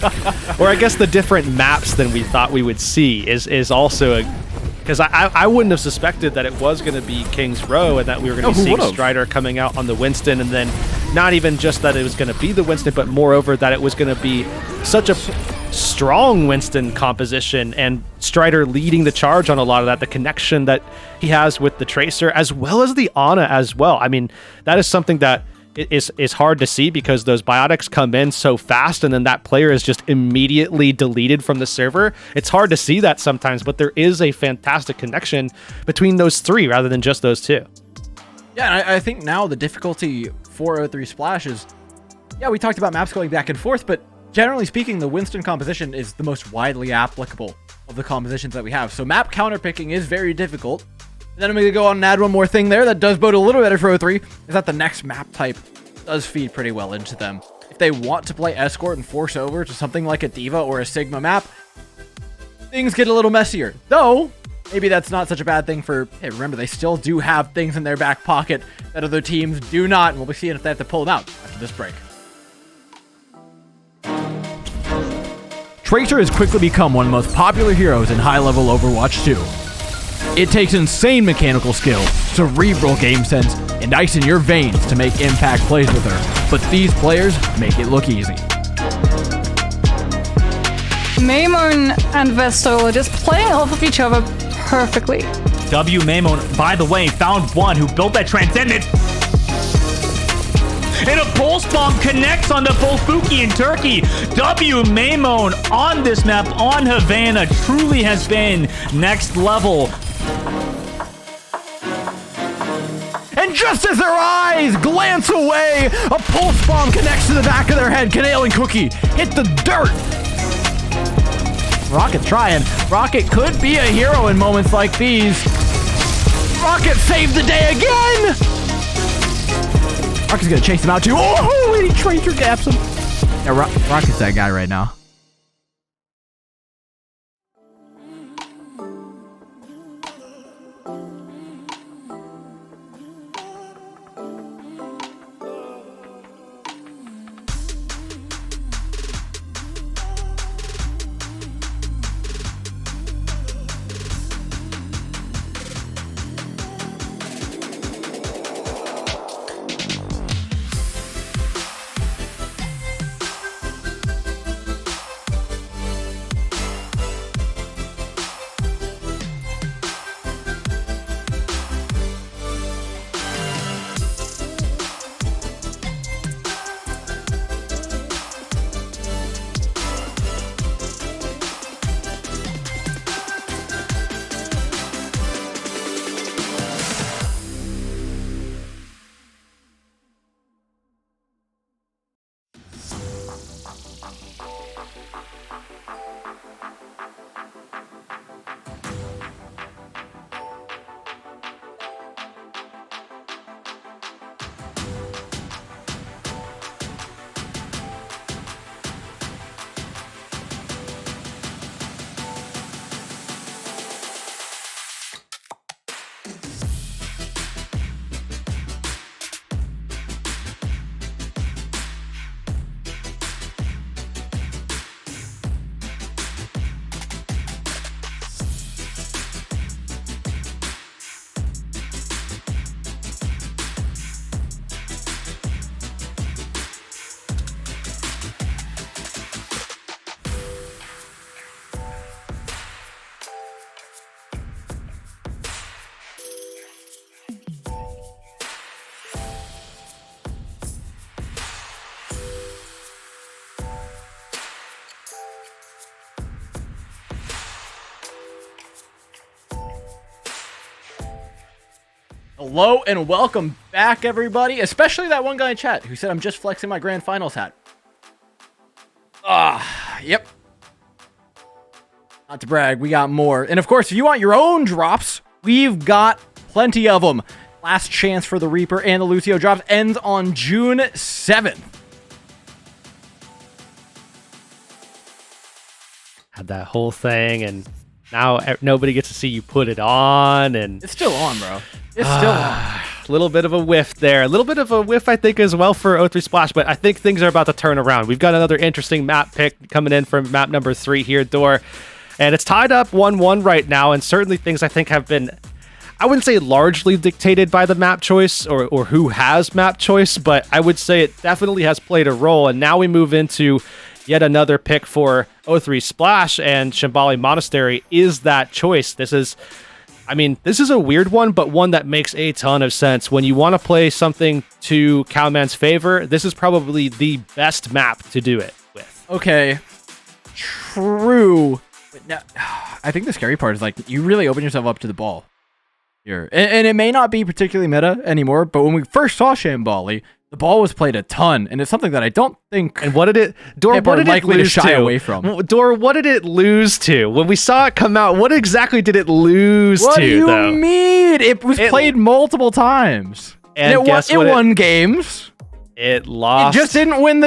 Speaker 4: Or I guess the different maps than we thought we would see is also a... Because I wouldn't have suspected that it was going to be King's Row and that we were going to be seeing Strider coming out on the Winston, and then not even just that it was going to be the Winston, but moreover that it was going to be such a strong Winston composition and Strider leading the charge on a lot of that, the connection that he has with the Tracer as well as the Ana as well. I mean, that is something that is hard to see because those biotics come in so fast and then that player is just immediately deleted from the server. It's hard to see that sometimes, but there is a fantastic connection between those three rather than just those two.
Speaker 5: Yeah, and I think now the difficulty for O3 Splash is, yeah, we talked about maps going back and forth, but generally speaking, the Winston composition is the most widely applicable of the compositions that we have. So map counterpicking is very difficult. And then I'm going to go on and add one more thing there that does bode a little better for O3, is that the next map type does feed pretty well into them. If they want to play Escort and force over to something like a D.Va or a Sigma map, things get a little messier. Though, maybe that's not such a bad thing for... Hey, remember, they still do have things in their back pocket that other teams do not, and we'll be seeing if they have to pull them out after this break. Tracer has quickly become one of the most popular heroes in high-level Overwatch 2. It takes insane mechanical skill, cerebral game sense, and ice in your veins to make impact plays with her, but these players make it look easy.
Speaker 2: Maimon and Vesto are just playing off of each other perfectly.
Speaker 8: W Maimon, by the way, found one who built that Transcendent. And a pulse bomb connects onto both Fuki and Turkey. W Maimon on this map on Havana truly has been next level.
Speaker 5: And just as their eyes glance away, a pulse bomb connects to the back of their head. Canale and Cookie hit the dirt. Rocket trying. Rocket could be a hero in moments like these. Rocket saved the day again. Rocket's gonna chase him out too. Oh, and he Tracer gaps him. Yeah, Rocket's that guy right now. Hello and welcome back, everybody, especially that one guy in chat who said I'm just flexing my grand finals hat. Yep. Not to brag, we got more. And of course, if you want your own drops, we've got plenty of them. Last chance for the Reaper and the Lucio drops ends on June 7th.
Speaker 4: Had that whole thing, and now nobody gets to see you put it on, and
Speaker 5: It's still on, bro. It's still on.
Speaker 4: a little bit of a whiff there. A little bit of a whiff, I think, as well for O3 Splash, but I think things are about to turn around. We've got another interesting map pick coming in from map number 3 here, Door, and it's tied up 1-1 right now, and certainly things I think have been, I wouldn't say largely dictated by the map choice or who has map choice, but I would say it definitely has played a role, and now we move into yet another pick for O3 Splash, and Shambali Monastery is that choice. This is a weird one, but one that makes a ton of sense. When you want to play something to Cowman's favor, this is probably the best map to do it with.
Speaker 5: Okay. True. But now, I think the scary part is, like, you really open yourself up to the ball here. And it may not be particularly meta anymore, but when we first saw Shambali, the ball was played a ton, and it's something that I don't think.
Speaker 4: And what did it? Door, what did it
Speaker 5: likely to
Speaker 4: lose
Speaker 5: shy
Speaker 4: to?
Speaker 5: away from?
Speaker 4: Door, what did it lose to when we saw it come out? What exactly did it lose
Speaker 5: What
Speaker 4: to?
Speaker 5: do you
Speaker 4: though?
Speaker 5: mean? It was played multiple times,
Speaker 4: And
Speaker 5: it
Speaker 4: guess
Speaker 5: won.
Speaker 4: what
Speaker 5: It won games.
Speaker 4: It lost.
Speaker 5: It just didn't win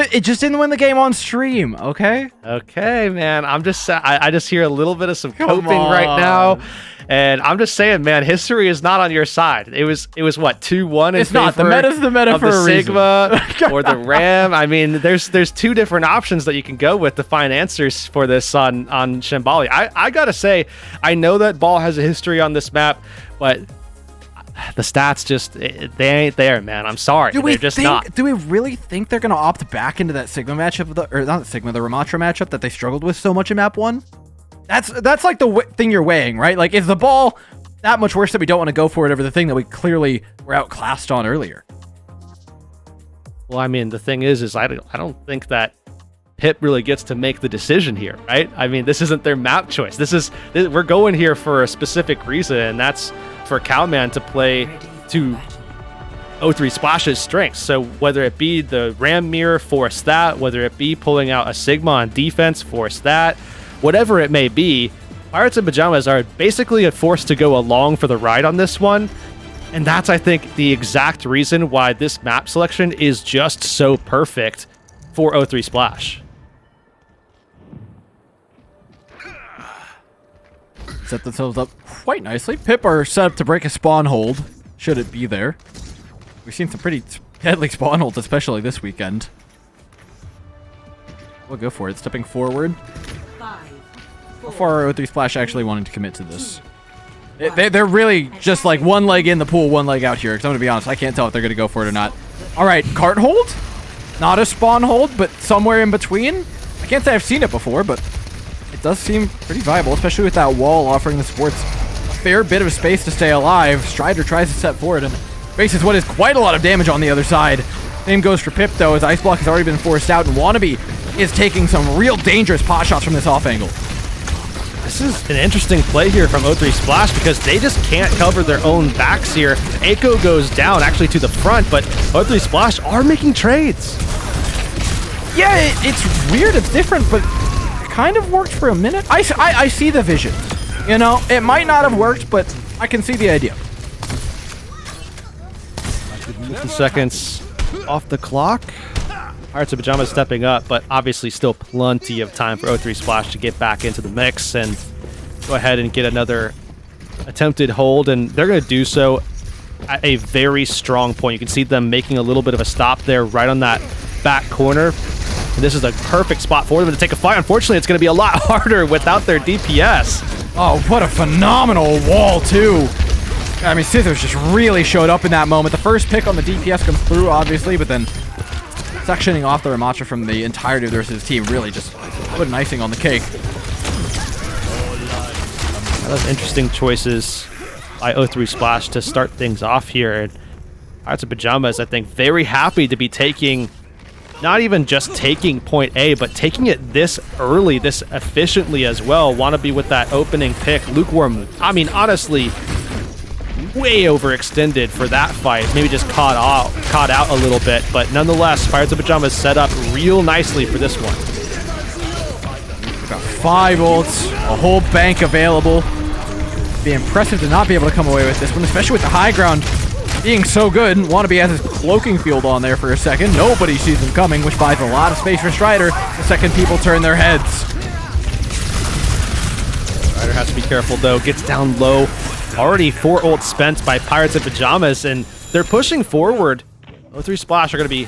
Speaker 5: the game on stream. Okay.
Speaker 4: Okay, man. I just hear a little bit of some
Speaker 5: Come
Speaker 4: coping right
Speaker 5: on.
Speaker 4: now, and I'm just saying, man, history is not on your side. It was what 2-1 in
Speaker 5: It's not. The
Speaker 4: favor
Speaker 5: meta's the meta
Speaker 4: of
Speaker 5: for
Speaker 4: the
Speaker 5: a reason.
Speaker 4: Sigma or the Ram. I mean, there's two different options that you can go with to find answers for this on Shambali. I gotta say, I know that Ball has a history on this map, but the stats just they ain't there, man. I'm sorry, they're just not.
Speaker 5: Do we really think they're gonna opt back into that Sigma matchup, the Ramatra matchup that they struggled with so much in map 1? That's like the thing you're weighing, right? Like, is the ball that much worse that we don't want to go for it over the thing that we clearly were outclassed on earlier?
Speaker 4: Well, I mean, the thing is I don't think that Pip really gets to make the decision here, right? I mean, this isn't their map choice. We're going here for a specific reason, and that's for Cowman to play to O3 Splash's strengths. So whether it be the Ram Mirror, force that, whether it be pulling out a Sigma on defense, force that, whatever it may be, Pirates and Pyjamas are basically forced to go along for the ride on this one. And that's, I think, the exact reason why this map selection is just so perfect for O3 Splash.
Speaker 5: Set themselves up quite nicely. Pip are set up to break a spawn hold, should it be there. We've seen some pretty deadly spawn holds, especially this weekend. We'll go for it. Stepping forward. How far are O3 Splash actually wanting to commit to this? They're really just like one leg in the pool, one leg out here. Because I'm going to be honest, I can't tell if they're going to go for it or not. All right, cart hold? Not a spawn hold, but somewhere in between. I can't say I've seen it before, but it does seem pretty viable, especially with that wall offering the supports a fair bit of space to stay alive. Strider tries to step forward and faces what is quite a lot of damage on the other side. Same goes for Pip, though, as Ice Block has already been forced out, and Wannabe is taking some real dangerous pot shots from this off angle.
Speaker 4: This is an interesting play here from O3 Splash because they just can't cover their own backs here. Echo goes down actually to the front, but O3 Splash are making trades.
Speaker 5: Yeah, it's weird, it's different, but it kind of worked for a minute. I see the vision. You know, it might not have worked, but I can see the idea.
Speaker 4: 50 seconds off the clock. Pirates and Pyjamas stepping up, but obviously still plenty of time for O3 Splash to get back into the mix and go ahead and get another attempted hold, and they're going to do so at a very strong point. You can see them making a little bit of a stop there right on that back corner. And this is a perfect spot for them to take a fight. Unfortunately, it's going to be a lot harder without their DPS.
Speaker 5: Oh, what a phenomenal wall, too. I mean, Scissors just really showed up in that moment. The first pick on the DPS comes through, obviously, but then sectioning off the Ramatra from the entirety of the rest of his team really just put an icing on the cake.
Speaker 4: Those interesting choices by O3 Splash to start things off here. And Pirates and Pyjamas, I think, very happy to be taking, not even just taking point A, but taking it this early, this efficiently as well. Want to be with that opening pick. Lukewarm, I mean, honestly, way overextended for that fight. Maybe just caught out a little bit, but nonetheless, Pirates of Pyjamas set up real nicely for this one.
Speaker 5: Got 5 ults, a whole bank available. Be impressive to not be able to come away with this one, especially with the high ground being so good. Wannabe has his cloaking field on there for a second. Nobody sees him coming, which buys a lot of space for Strider the second people turn their heads.
Speaker 4: Strider has to be careful though, gets down low. Already 4 ults spent by Pirates of Pyjamas, and they're pushing forward. O3 Splash are going to be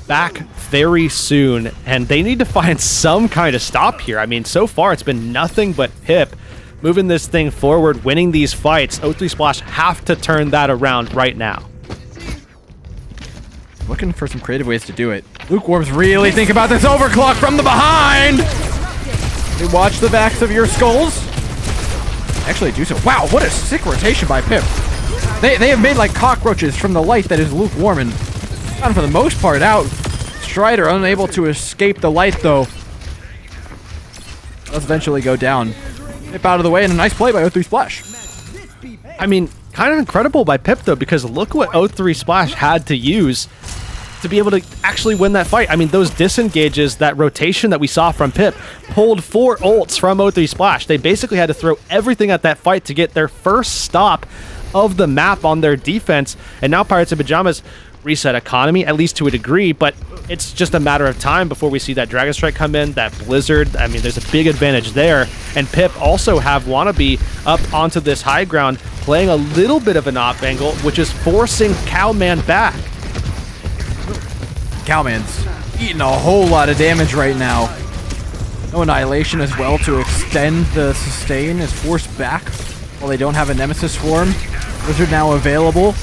Speaker 4: back very soon, and they need to find some kind of stop here. I mean, so far it's been nothing but Pip moving this thing forward, winning these fights. O3 Splash have to turn that around right now.
Speaker 5: Looking for some creative ways to do it. Lukewarms really think about this overclock from the behind! They watch the backs of your skulls. Actually do so. Wow, what a sick rotation by Pip. They have made like cockroaches from the light that is lukewarm and gotten for the most part out. Strider unable to escape the light though. Let's eventually go down. Pip out of the way, and a nice play by O3 Splash.
Speaker 4: I mean, kind of incredible by Pip though, because look what O3 Splash had to use to be able to actually win that fight. I mean, those disengages, that rotation that we saw from Pip, pulled 4 ults from O3 Splash. They basically had to throw everything at that fight to get their first stop of the map on their defense. And now Pirates of Pyjamas reset economy, at least to a degree, but it's just a matter of time before we see that Dragon Strike come in, that Blizzard. I mean, there's a big advantage there. And Pip also have Wannabe up onto this high ground, playing a little bit of an op angle, which is forcing Cowman back.
Speaker 5: Cowman's eating a whole lot of damage right now. No Annihilation as well to extend the sustain is forced back while they don't have a Nemesis form. Blizzard now available.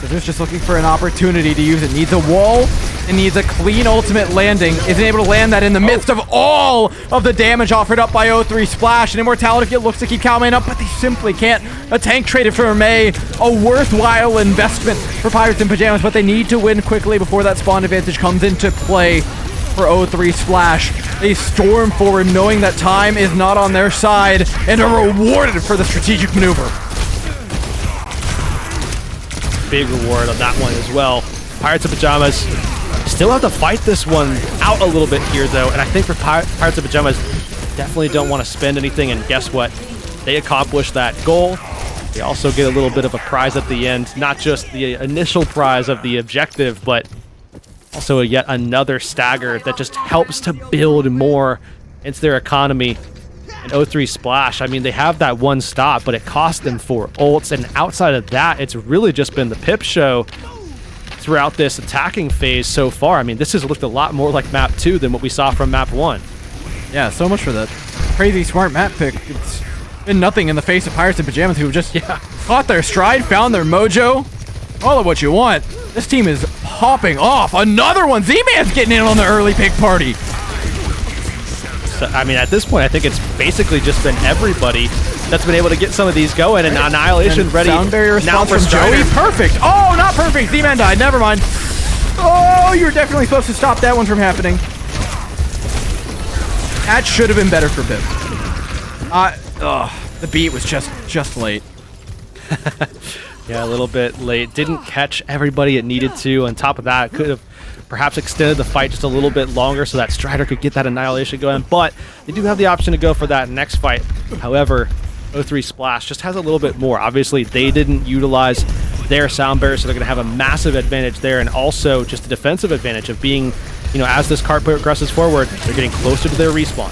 Speaker 5: Blizzard's just looking for an opportunity to use it. Needs a wall. It needs a clean ultimate landing. Isn't able to land that in the midst of all of the damage offered up by O3 Splash. And Immortality Field looks to keep Cowman up, but they simply can't. A tank traded for May. A worthwhile investment for Pirates in Pyjamas, but they need to win quickly before that spawn advantage comes into play for O3 Splash. They storm forward knowing that time is not on their side and are rewarded for the strategic maneuver.
Speaker 4: Big reward on that one as well. Pirates of Pyjamas still have to fight this one out a little bit here though, and I think for Pirates of Pyjamas, definitely don't want to spend anything, and guess what? They accomplish that goal. They also get a little bit of a prize at the end, not just the initial prize of the objective, but also yet another stagger that just helps to build more into their economy. And O3 Splash, I mean, they have that one stop, but it cost them 4 ults, and outside of that, it's really just been the Pip show throughout this attacking phase so far. I mean, this has looked a lot more like map 2 than what we saw from map 1.
Speaker 5: Yeah, so much for that crazy smart map pick. It's been nothing in the face of Pirates in Pyjamas, who just caught their stride, found their mojo. Call it what you want. This team is popping off. Another one. Z-Man's getting in on the early pick party.
Speaker 4: So, I mean, at this point, I think it's basically just been everybody that's been able to get some of these going, and Annihilation ready
Speaker 5: Sound barrier
Speaker 4: now
Speaker 5: response
Speaker 4: for
Speaker 5: from
Speaker 4: Strider.
Speaker 5: Joey. Perfect. Oh, not perfect. Z-Man died. Never mind. Oh, you were definitely supposed to stop that one from happening. That should have been better for Pip. The beat was just late.
Speaker 4: Yeah, a little bit late. Didn't catch everybody it needed to. On top of that, it could have perhaps extended the fight just a little bit longer so that Strider could get that Annihilation going. But they do have the option to go for that next fight. However, O3 Splash just has a little bit more. Obviously, they didn't utilize their sound barrier, so they're going to have a massive advantage there, and also just a defensive advantage of being, you know, as this cart progresses forward, they're getting closer to their respawn.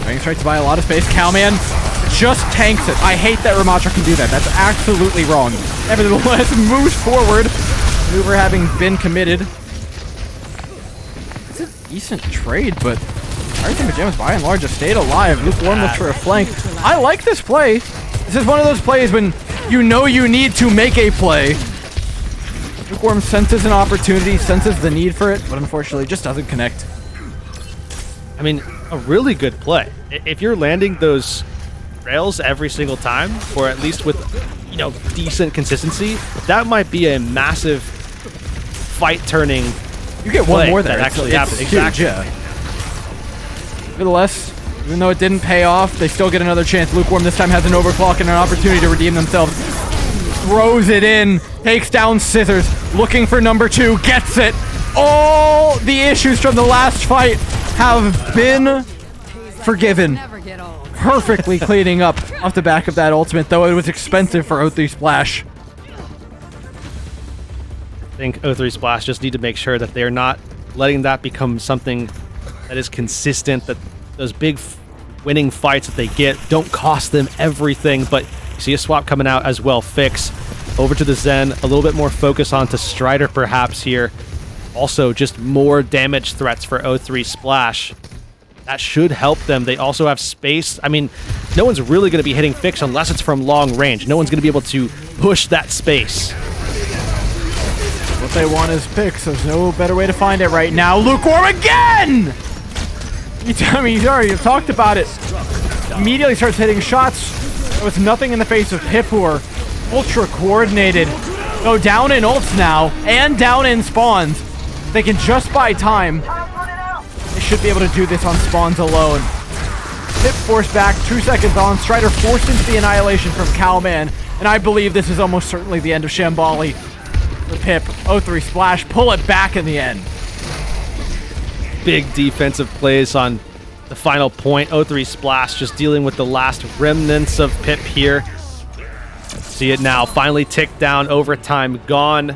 Speaker 5: Dragon Strike to buy a lot of space. Cowman just tanks it. I hate that Ramatra can do that. That's absolutely wrong. Nevertheless, moves forward. Maneuver having been committed. It's a decent trade, but Pirates in Pyjamas by and large have stayed alive. Lukewarm looks for a flank. I like this play. This is one of those plays when you know you need to make a play. Lukewarm senses an opportunity, senses the need for it, but unfortunately just doesn't connect.
Speaker 4: I mean, a really good play. If you're landing those rails every single time, or at least with, you know, decent consistency, that might be a massive fight-turning.
Speaker 5: You get one more there.
Speaker 4: That actually
Speaker 5: It's
Speaker 4: happens.
Speaker 5: huge,
Speaker 4: Exactly.
Speaker 5: yeah. Nevertheless, Even though it didn't pay off, they still get another chance. Lukewarm this time has an overclock and an opportunity to redeem themselves. Throws it in, takes down Scissors, looking for number 2, gets it. All the issues from the last fight have been forgiven. Perfectly cleaning up off the back of that ultimate, though it was expensive for O3 Splash.
Speaker 4: I think O3 Splash just need to make sure that they're not letting that become something that is consistent, that those big winning fights that they get don't cost them everything. But you see a swap coming out as well. Fix over to the Zen, a little bit more focus onto Strider perhaps here. Also just more damage threats for O3 Splash. That should help them. They also have space. I mean, no one's really going to be hitting Fix unless it's from long range. No one's going to be able to push that space.
Speaker 5: What they want is picks. There's no better way to find it right now. Lukewarm again! I mean, he's already talked about it. Immediately starts hitting shots. There was nothing in the face of Pip, who are ultra coordinated. Go down in ults now, and down in spawns. They can just buy time. They should be able to do this on spawns alone. Pip forced back, 2 seconds on. Strider forced into the annihilation from Cowman. And I believe this is almost certainly the end of Shambali. For Pip, O3 Splash, pull it back in the end.
Speaker 4: Big defensive plays on the final point. O3 Splash just dealing with the last remnants of Pip here. See it now, finally ticked down, overtime gone.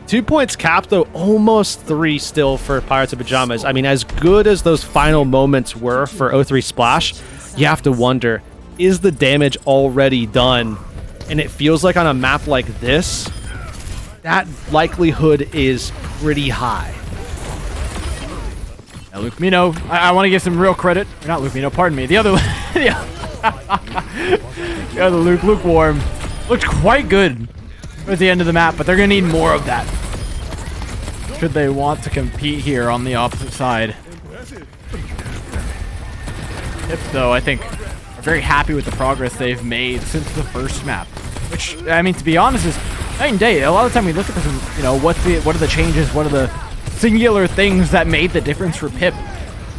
Speaker 4: 2 points capped though, almost 3 still for Pirates of Pyjamas. I mean, as good as those final moments were for O3 Splash, you have to wonder, is the damage already done? And it feels like on a map like this, that likelihood is pretty high.
Speaker 5: Now, Luke Mino, I want to give some real credit. Or not Luke Mino, pardon me. The other, the other Lukewarm looked quite good at the end of the map, but they're going to need more of that should they want to compete here on the opposite side. Pip, though, I think, are very happy with the progress they've made since the first map. Which, I mean, to be honest, is night and day. A lot of the time we look at this and, you know, what are the changes, what are the singular things that made the difference for Pip.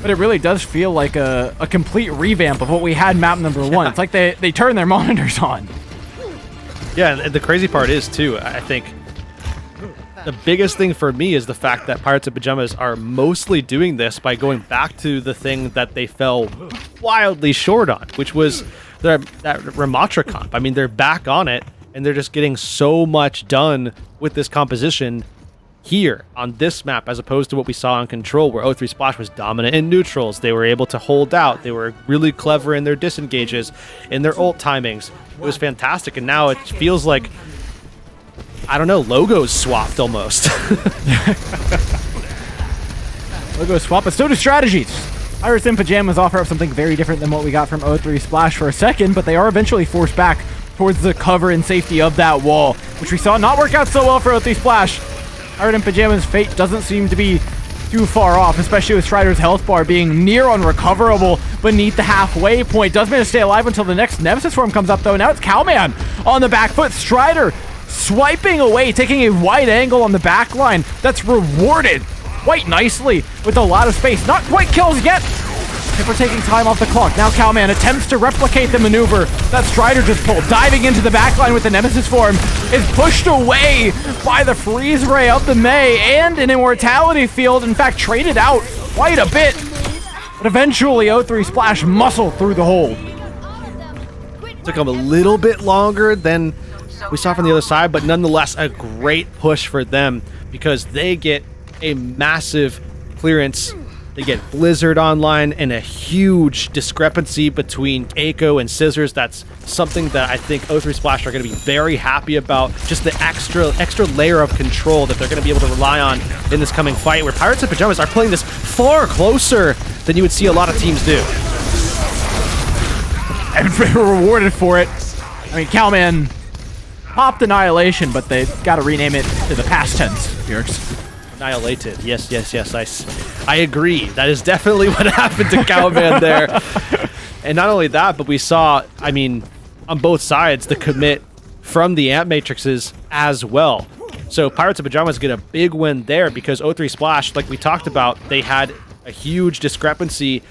Speaker 5: But it really does feel like a complete revamp of what we had map number 1. It's like they turned their monitors on.
Speaker 4: Yeah, and the crazy part is, too, I think the biggest thing for me is the fact that Pirates of Pyjamas are mostly doing this by going back to the thing that they fell wildly short on, which was that Ramatra comp. I mean, they're back on it, and they're just getting so much done with this composition here on this map, as opposed to what we saw on Control, where O3 Splash was dominant in neutrals. They were able to hold out. They were really clever in their disengages, in their ult timings. It was fantastic, and now it feels like, I don't know, logos swapped almost.
Speaker 5: Logos swap, but so do strategies. Pirates and Pyjamas offer up something very different than what we got from O3 Splash for a second, but they are eventually forced back towards the cover and safety of that wall, which we saw not work out so well for O3 Splash. Pirate and Pyjamas' fate doesn't seem to be too far off, especially with Strider's health bar being near unrecoverable beneath the halfway point. Does manage to stay alive until the next Nemesis form comes up, though. Now it's Cowman on the back foot. Strider swiping away, taking a wide angle on the back line. That's rewarded quite nicely with a lot of space. Not quite kills yet. Pipper taking time off the clock. Now Cowman attempts to replicate the maneuver that Strider just pulled. Diving into the backline with the Nemesis form is pushed away by the freeze ray of the Mei and an immortality field. In fact, traded out quite a bit. But eventually O3 Splash muscled through the hole.
Speaker 4: Took them a little bit longer than we saw from the other side, but nonetheless a great push for them because they get a massive clearance. They get Blizzard online and a huge discrepancy between Echo and Scissors. That's something that I think O3 Splash are going to be very happy about. Just the extra layer of control that they're going to be able to rely on in this coming fight, where Pirates of Pyjamas are playing this far closer than you would see a lot of teams do.
Speaker 5: And they were rewarded for it. I mean, Cowman popped Annihilation, but they got to rename it to the past tense, Bjergs.
Speaker 4: Annihilated. Yes. I agree. That is definitely what happened to Cowman there. And not only that, but we saw, I mean, on both sides, the commit from the Amp Matrixes as well. So Pirates of Pyjamas get a big win there because O3 Splash, like we talked about, they had a huge discrepancy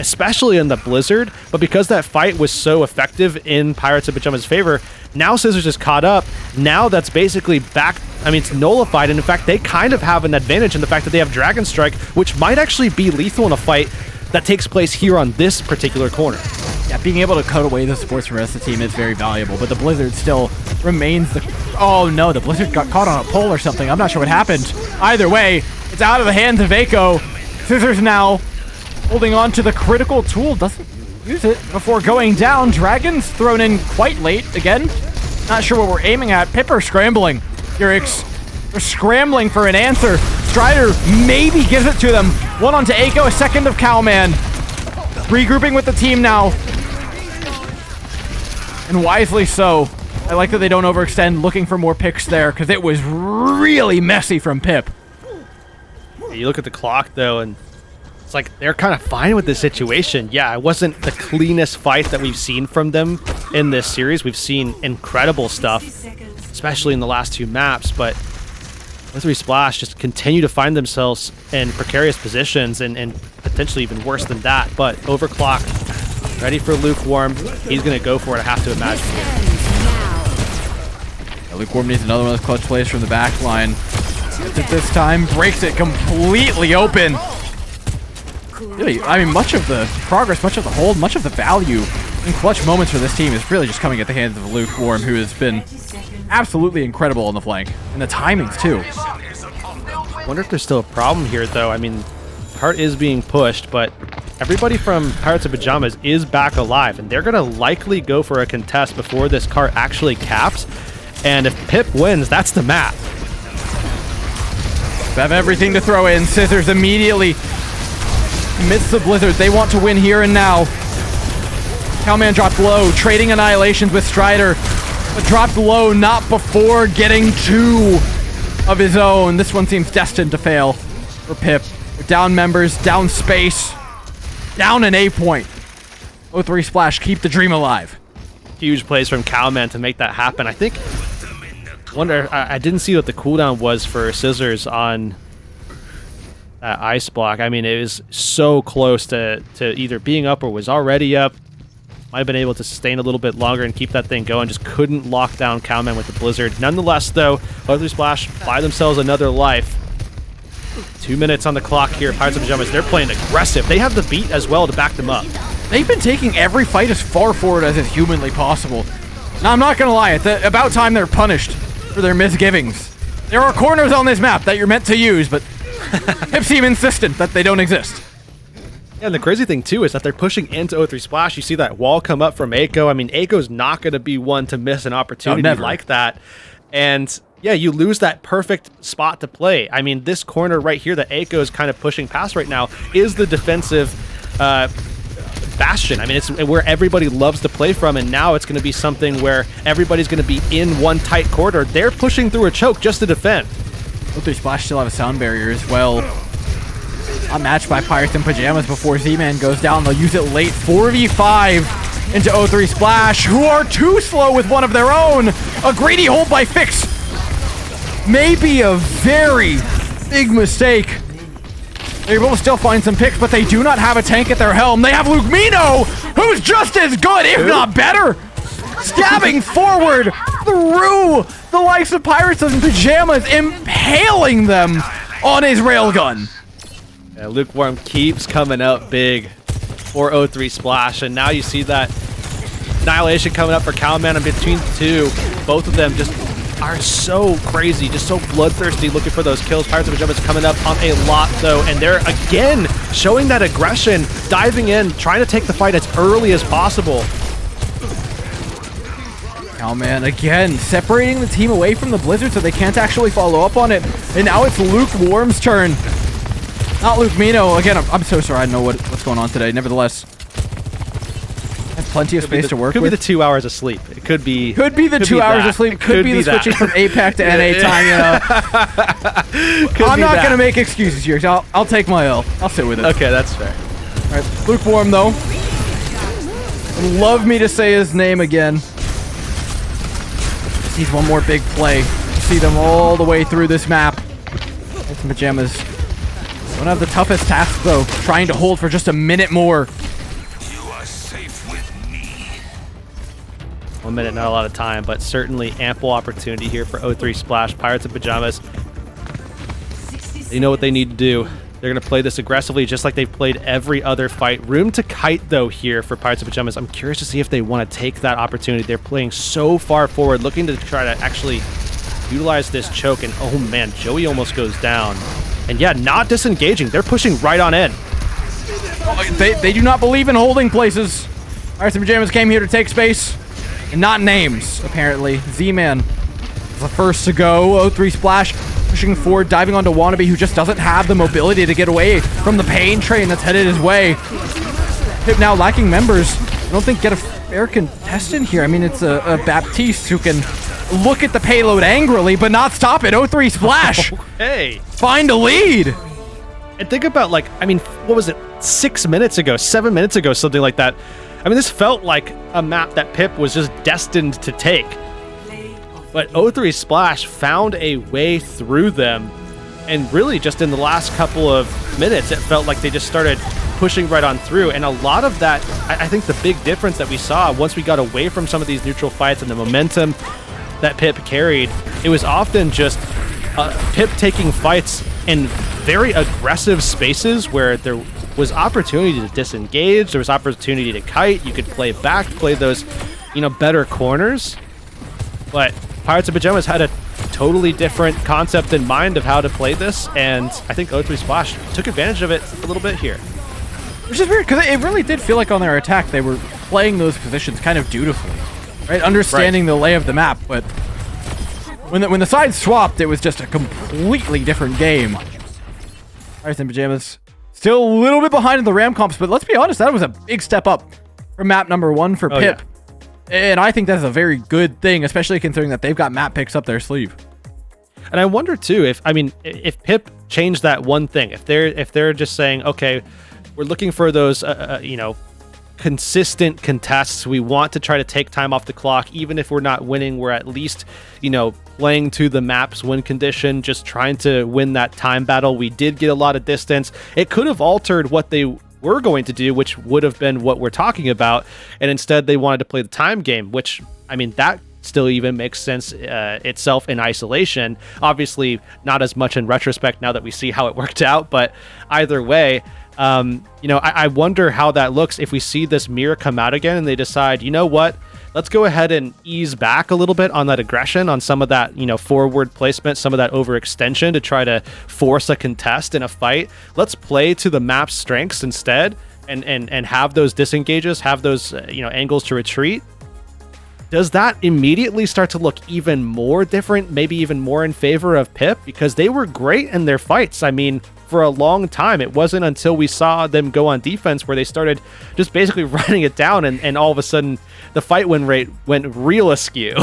Speaker 4: especially in the Blizzard, but because that fight was so effective in Pirates of Pyjamas' favor, now Scissors is caught up. Now that's basically back, I mean, it's nullified, and in fact, they kind of have an advantage in the fact that they have Dragon Strike, which might actually be lethal in a fight that takes place here on this particular corner.
Speaker 5: Yeah, being able to cut away the supports from the rest of the team is very valuable, but the Blizzard still remains the... Oh no, the Blizzard got caught on a pole or something. I'm not sure what happened. Either way, it's out of the hands of Eiko. Scissors now holding on to the critical tool. Doesn't use it before going down. Dragon's thrown in quite late again. Not sure what we're aiming at. Pipper scrambling. Yurix, they're scrambling for an answer. Strider maybe gives it to them. One onto Eiko, a second of Cowman. Regrouping with the team now. And wisely so. I like that they don't overextend, looking for more picks there, because it was really messy from Pip.
Speaker 4: You look at the clock, though, and it's like they're kind of fine with this situation. Yeah, it wasn't the cleanest fight that we've seen from them in this series. We've seen incredible stuff, especially in the last 2 maps, but O3 Splash just continue to find themselves in precarious positions and potentially even worse than that. But Overclock, ready for Lukewarm. He's going to go for it, I have to imagine.
Speaker 5: Yeah, Lukewarm needs another one of those clutch plays from the back line. This time, breaks it completely open. Really, I mean, much of the progress, much of the hold, much of the value in clutch moments for this team is really just coming at the hands of Lukewarm, who has been absolutely incredible on the flank. And the timings, too.
Speaker 4: I wonder if there's still a problem here, though. I mean, Cart is being pushed, but everybody from Pirates of Pyjamas is back alive, and they're going to likely go for a contest before this cart actually caps. And if Pip wins, that's the map.
Speaker 5: They have everything to throw in. Scissors immediately amidst the Blizzard. They want to win here and now. Cowman dropped low, trading annihilations with Strider, but dropped low not before getting 2 of his own. This one seems destined to fail for Pip. We're down members, down space, down an A point. O3 Splash, keep the dream alive.
Speaker 4: Huge plays from Cowman to make that happen. I think, I didn't see what the cooldown was for Scissors on that ice block. I mean, it was so close to either being up or was already up. Might have been able to sustain a little bit longer and keep that thing going. Just couldn't lock down Cowman with the Blizzard. Nonetheless, though, O3 Splash buy themselves another life. 2 minutes on the clock here. Pirates of Pyjamas, they're playing aggressive. They have the beat as well to back them up.
Speaker 5: They've been taking every fight as far forward as is humanly possible. Now, I'm not going to lie. It's about time they're punished for their misgivings. There are corners on this map that you're meant to use, but Pip seem insistent that they don't exist.
Speaker 4: Yeah, and the crazy thing, too, is that they're pushing into O3 Splash. You see that wall come up from Eiko. I mean, Eiko's not going to be one to miss an opportunity like that. And, yeah, you lose that perfect spot to play. I mean, this corner right here that Eiko is kind of pushing past right now is the defensive bastion. I mean, it's where everybody loves to play from, and now it's going to be something where everybody's going to be in one tight corridor. They're pushing through a choke just to defend.
Speaker 5: O3 Splash still have a sound barrier as well. Unmatched by Pirates and Pyjamas before Z-Man goes down. They'll use it late. 4v5 into O3 Splash, who are too slow with one of their own. A greedy hold by Fix. Maybe a very big mistake. They will still find some picks, but they do not have a tank at their helm. They have Luke Mino, who's just as good, if not better. Stabbing forward through the likes of Pirates and Pyjamas, impaling them on his railgun.
Speaker 4: Yeah, Lukewarm keeps coming up big for O3 Splash, and now you see that Annihilation coming up for Cowman, and between the two, both of them just are so crazy, just so bloodthirsty looking for those kills. Pirates of Pyjamas coming up on a lot, though, and they're again showing that aggression, diving in, trying to take the fight as early as possible.
Speaker 5: Cowman again separating the team away from the Blizzard so they can't actually follow up on it, and now it's Lukewarm's turn. Not Luke Mino. Again, I'm so sorry. I don't know what's going on today. Nevertheless, has plenty of space to work with.
Speaker 4: Could be the 2 hours of sleep. It could be.
Speaker 5: Could be the 2 hours of sleep. Could be the switching from APAC to NA time. You know. I'm not gonna make excuses here. I'll take my L. I'll sit with it.
Speaker 4: Okay, that's fair.
Speaker 5: All right, Lukewarm though. Would love me to say his name again. Just needs one more big play. See them all the way through this map. It's Pyjamas. Don't have the toughest task though, trying to hold for just a minute more
Speaker 4: a minute, not a lot of time, but certainly ample opportunity here for O3 Splash. Pirates and Pyjamas, they know what they need to do. They're going to play this aggressively, just like they've played every other fight. Room to kite, though, here for Pirates and Pyjamas. I'm curious to see if they want to take that opportunity. They're playing so far forward, looking to try to actually utilize this choke. And, oh, man, Joey almost goes down. And, yeah, not disengaging. They're pushing right on in.
Speaker 5: Oh, they do not believe in holding places. Pirates and Pyjamas came here to take space, and not names, apparently. Z-Man is the first to go. O3 Splash pushing forward, diving onto Wannabe, who just doesn't have the mobility to get away from the pain train that's headed his way. Pip now lacking members. I don't think get a fair contestant here. I mean, it's a Baptiste who can look at the payload angrily, but not stop it. O3 Splash.
Speaker 4: Hey.
Speaker 5: Find a lead.
Speaker 4: And think about, like, I mean, what was it, 6 minutes ago, 7 minutes ago, something like that. I mean, this felt like a map that Pip was just destined to take. But O3 Splash found a way through them, and really just in the last couple of minutes, it felt like they just started pushing right on through. And a lot of that, I think the big difference that we saw once we got away from some of these neutral fights and the momentum that Pip carried, it was often just Pip taking fights in very aggressive spaces where there was opportunity to disengage, there was opportunity to kite, you could play back, play those, better corners. But Pirates and Pyjamas had a totally different concept in mind of how to play this, and I think O3 Splash took advantage of it a little bit here.
Speaker 5: Which is weird, because it really did feel like on their attack they were playing those positions kind of dutifully, right? Understanding the lay of the map, but when the sides swapped, it was just a completely different game. Pirates and Pyjamas still a little bit behind in the Ram comps, but let's be honest, that was a big step up from map number 1 for Pip. Yeah. And I think that's a very good thing, especially considering that they've got map picks up their sleeve.
Speaker 4: And I wonder too if Pip changed that one thing, if they're just saying, okay, we're looking for those consistent contests. We want to try to take time off the clock, even if we're not winning. We're at least playing to the map's win condition, just trying to win that time battle. We did get a lot of distance. It could have altered what they were going to do, which would have been what we're talking about, and instead they wanted to play the time game, which, I mean, that still even makes sense itself in isolation. Obviously not as much in retrospect now that we see how it worked out, but either way, I wonder how that looks if we see this mirror come out again and they decide, you know what, let's go ahead and ease back a little bit on that aggression, on some of that, forward placement, some of that overextension to try to force a contest in a fight. Let's play to the map's strengths instead and have those disengages, have those, angles to retreat. Does that immediately start to look even more different, maybe even more in favor of Pip? Because they were great in their fights. I mean, for a long time, it wasn't until we saw them go on defense where they started just basically running it down, and all of a sudden the fight win rate went real askew.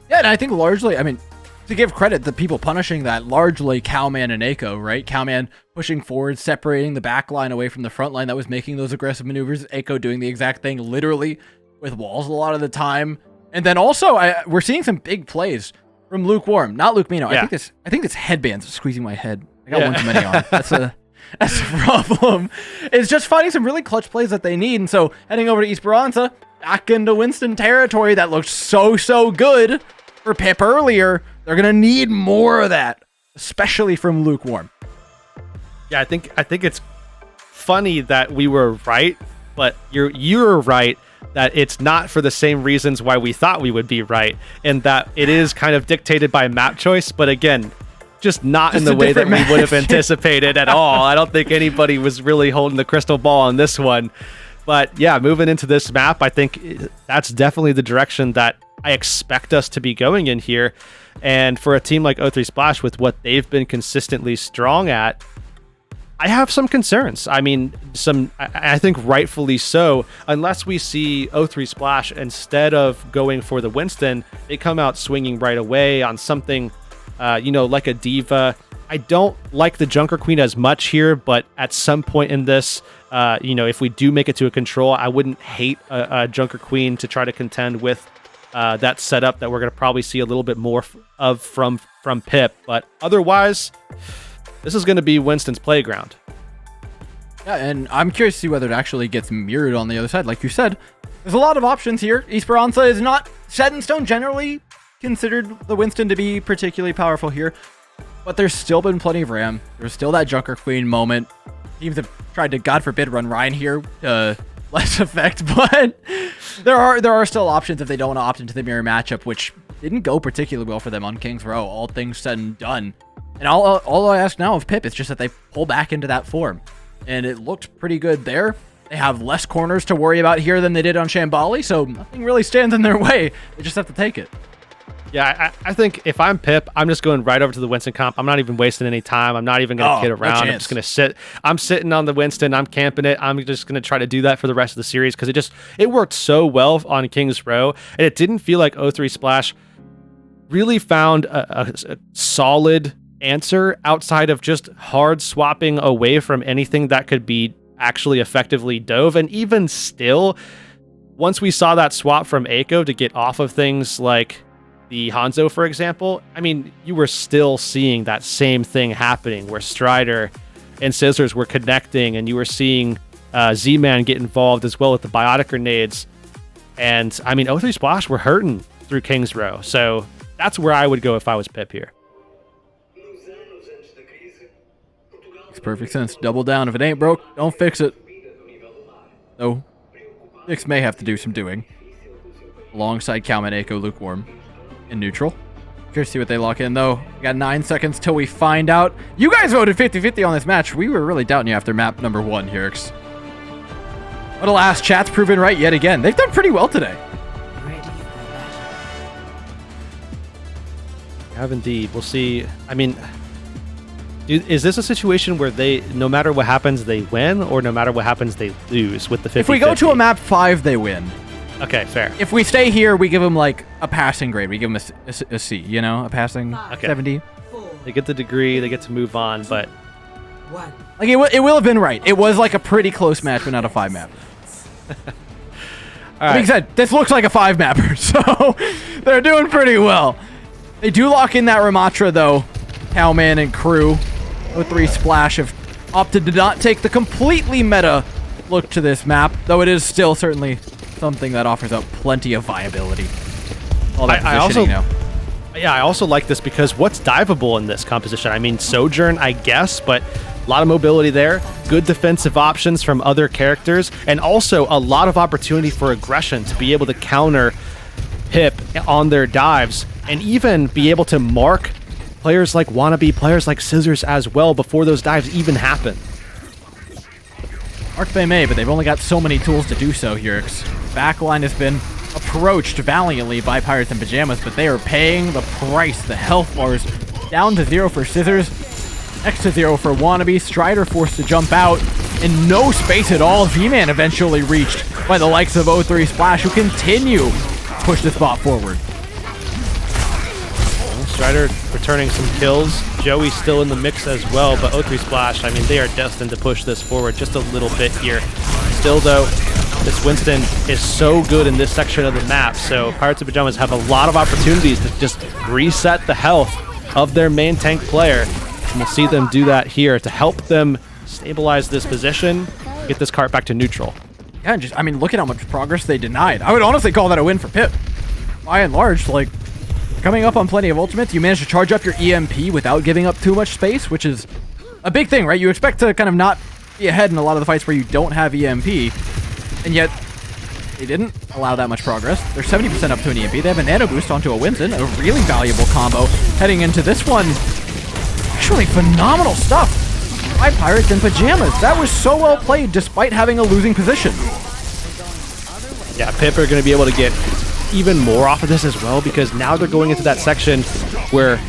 Speaker 5: Yeah, and I think largely, I mean, to give credit to people punishing that, largely Cowman and Echo, right? Cowman pushing forward, separating the back line away from the front line that was making those aggressive maneuvers. Echo doing the exact thing, literally with walls a lot of the time. And then also, we're seeing some big plays from Lukewarm, not Luke Mino. Yeah. I think this headband's squeezing my head. I got one too many on. That's a problem. It's just finding some really clutch plays that they need. And so heading over to Esperanza, back into Winston territory that looked so good for Pip earlier. They're gonna need more of that, especially from Lukewarm.
Speaker 4: Yeah, I think it's funny that we were right, but you're right that it's not for the same reasons why we thought we would be right, and that it is kind of dictated by map choice, but again, just not in the way that we would have anticipated at all. I don't think anybody was really holding the crystal ball on this one. But yeah, moving into this map, I think that's definitely the direction that I expect us to be going in here. And for a team like O3 Splash, with what they've been consistently strong at, I have some concerns. I mean, I think rightfully so, unless we see O3 Splash, instead of going for the Winston, they come out swinging right away on something, like a Diva. I don't like the Junker Queen as much here, but at some point in this, if we do make it to a control, I wouldn't hate a Junker Queen to try to contend with that setup that we're going to probably see a little bit more of from Pip. But otherwise, this is going to be Winston's playground.
Speaker 5: Yeah, and I'm curious to see whether it actually gets mirrored on the other side. Like you said, There's a lot of options here. Esperanza is not set in stone. Generally considered the Winston to be particularly powerful here, but there's still been plenty of Ram. There's still that Junker Queen moment. Teams have tried to, God forbid, run Ryan here. Less effect, but there are still options if they don't want to opt into the mirror matchup, which didn't go particularly well for them on King's Row, all things said and done. And all I ask now of Pip is just that they pull back into that form. And it looked pretty good there. They have less corners to worry about here than they did on Shambali, so nothing really stands in their way. They just have to take it.
Speaker 4: Yeah, I think if I'm Pip, I'm just going right over to the Winston comp. I'm not even wasting any time. I'm not even going to kid around. I'm just going to sit. I'm sitting on the Winston. I'm camping it. I'm just going to try to do that for the rest of the series because it worked so well on King's Row, and it didn't feel like O3 Splash really found a solid answer outside of just hard swapping away from anything that could be actually effectively dove. And even still, once we saw that swap from Eiko to get off of things like the Hanzo, for example, I mean, you were still seeing that same thing happening where Strider and Scissors were connecting, and you were seeing Z-Man get involved as well with the biotic grenades. And I mean, O3 Splash were hurting through King's Row. So that's where I would go if I was Pip here.
Speaker 5: Makes perfect sense. Double down. If it ain't broke, don't fix it. So, Six may have to do some doing. Alongside Calman, Eiko, Lukewarm in neutral. Curious to see what they lock in, though. We got 9 seconds till we find out. You guys voted 50-50 on this match. We were really doubting you after map number 1, Hirix. But alas, chat's proven right yet again. They've done pretty well today.
Speaker 4: Have indeed. We'll see. I mean, is this a situation where they, no matter what happens, they win, or no matter what happens, they lose with the 50-50?
Speaker 5: If we go to a map 5, they win.
Speaker 4: Okay, fair.
Speaker 5: If we stay here, we give them like a passing grade. We give them a C, you know, a passing 70.
Speaker 4: They get the degree, they get to move on, but
Speaker 5: like it will have been right. It was like a pretty close match, but not a 5 map.
Speaker 4: All right.
Speaker 5: Like I said, this looks like a 5 mapper, so they're doing pretty well. They do lock in that Ramatra though. Cowman and crew, O3 Splash have opted to not take the completely meta look to this map, though it is still certainly something that offers up plenty of viability. All that positioning now.
Speaker 4: Yeah, I also like this because what's diveable in this composition? I mean, Sojourn, I guess, but a lot of mobility there, good defensive options from other characters, and also a lot of opportunity for aggression to be able to counter Pip on their dives, and even be able to mark players like Wannabe, players like Scissors as well before those dives even happen.
Speaker 5: Mark they may, but they've only got so many tools to do so here. Backline has been approached valiantly by Pirates and Pyjamas, but they are paying the price. The health bars down to 0 for Scissors, next to 0 for Wannabe. Strider forced to jump out, and no space at all. Z-Man eventually reached by the likes of O3 Splash, who continue to push this bot forward.
Speaker 4: Strider returning some kills. Joey's still in the mix as well, but O3 Splash, I mean, they are destined to push this forward just a little bit here. Still, though, this Winston is so good in this section of the map, so Pirates and Pyjamas have a lot of opportunities to just reset the health of their main tank player. And we'll see them do that here to help them stabilize this position, get this cart back to neutral.
Speaker 5: Yeah, just, I mean, look at how much progress they denied. I would honestly call that a win for Pip. By and large, like, coming up on plenty of ultimates, you managed to charge up your EMP without giving up too much space, which is a big thing, right? You expect to kind of not be ahead in a lot of the fights where you don't have EMP, and yet they didn't allow that much progress. They're 70% up to an EMP. They have a nano boost onto a Winston, a really valuable combo heading into this one. Actually, phenomenal stuff by Pirates and Pyjamas. That was so well played despite having a losing position.
Speaker 4: Yeah, Pip are going to be able to get even more off of this as well, because now they're going into that section where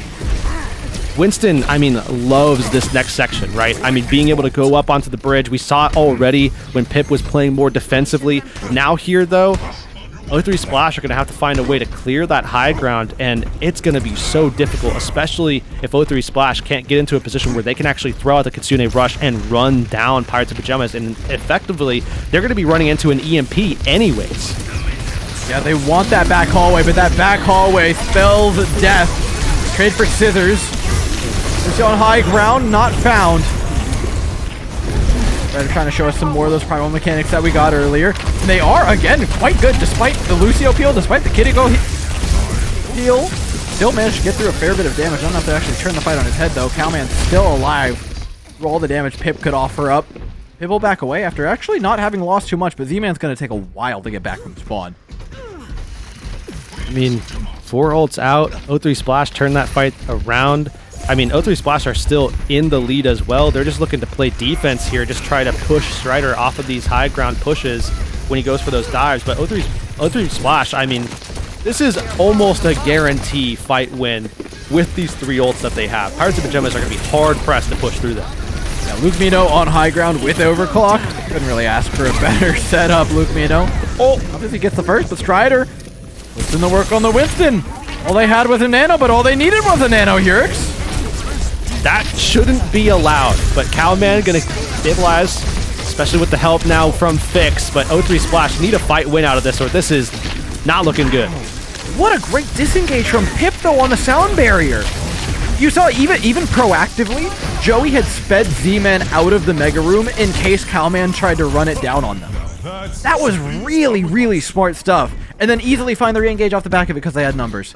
Speaker 4: Winston, I mean, loves this next section, right? I mean, being able to go up onto the bridge. We saw it already when Pip was playing more defensively. Now here, though, O3 Splash are going to have to find a way to clear that high ground, and it's going to be so difficult, especially if O3 Splash can't get into a position where they can actually throw out the Kitsune Rush and run down Pirates and Pyjamas, and effectively, they're going to be running into an EMP anyways.
Speaker 5: Yeah, they want that back hallway, but that back hallway spells death. Trade for Scissors. It's on high ground, not found. They're trying to show us some more of those primal mechanics that we got earlier. And they are, again, quite good despite the Lucio peel, despite the Kitty-Go heal. Still managed to get through a fair bit of damage. Not enough to actually turn the fight on his head, though. Cowman's still alive through all the damage Pip could offer up. Pip will back away after actually not having lost too much, but Z-Man's going to take a while to get back from spawn.
Speaker 4: I mean, 4 ults out. O3 Splash turned that fight around. I mean, O3 Splash are still in the lead as well. They're just looking to play defense here, just try to push Strider off of these high ground pushes when he goes for those dives. But O3 Splash, I mean, this is almost a guarantee fight win with these 3 ults that they have. Pirates and Pyjamas are going to be hard pressed to push through them.
Speaker 5: Yeah, Luke Mino on high ground with Overclock. Couldn't really ask for a better setup, Luke Mino. Oh, obviously gets the first, but Strider puts in the work on the Winston. All they had was a nano, but all they needed was a nano, Yurix.
Speaker 4: That shouldn't be allowed, but Cowman going to stabilize, especially with the help now from Fix. But O3 Splash need a fight win out of this, or this is not looking good.
Speaker 5: What a great disengage from Pip, though, on the sound barrier. You saw even proactively, Joey had sped Z-Man out of the Mega Room in case Cowman tried to run it down on them. That was really, really smart stuff. And then easily find the re-engage off the back of it because they had numbers.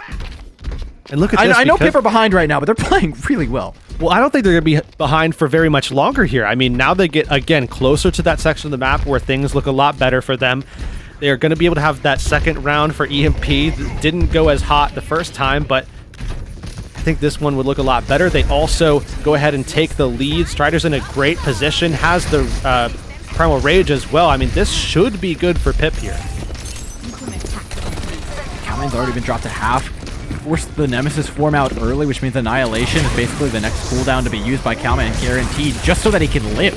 Speaker 4: And look at this.
Speaker 5: I know Pip are behind right now, but they're playing really well.
Speaker 4: Well, I don't think they're going to be behind for very much longer here. I mean, now they get, again, closer to that section of the map where things look a lot better for them. They are going to be able to have that second round for EMP. Didn't go as hot the first time, but I think this one would look a lot better. They also go ahead and take the lead. Strider's in a great position, has the Primal Rage as well. I mean, this should be good for Pip here.
Speaker 5: Cowman's already been dropped to half. Forced the Nemesis form out early, which means Annihilation is basically the next cooldown to be used by Cowman, guaranteed, just so that he can live.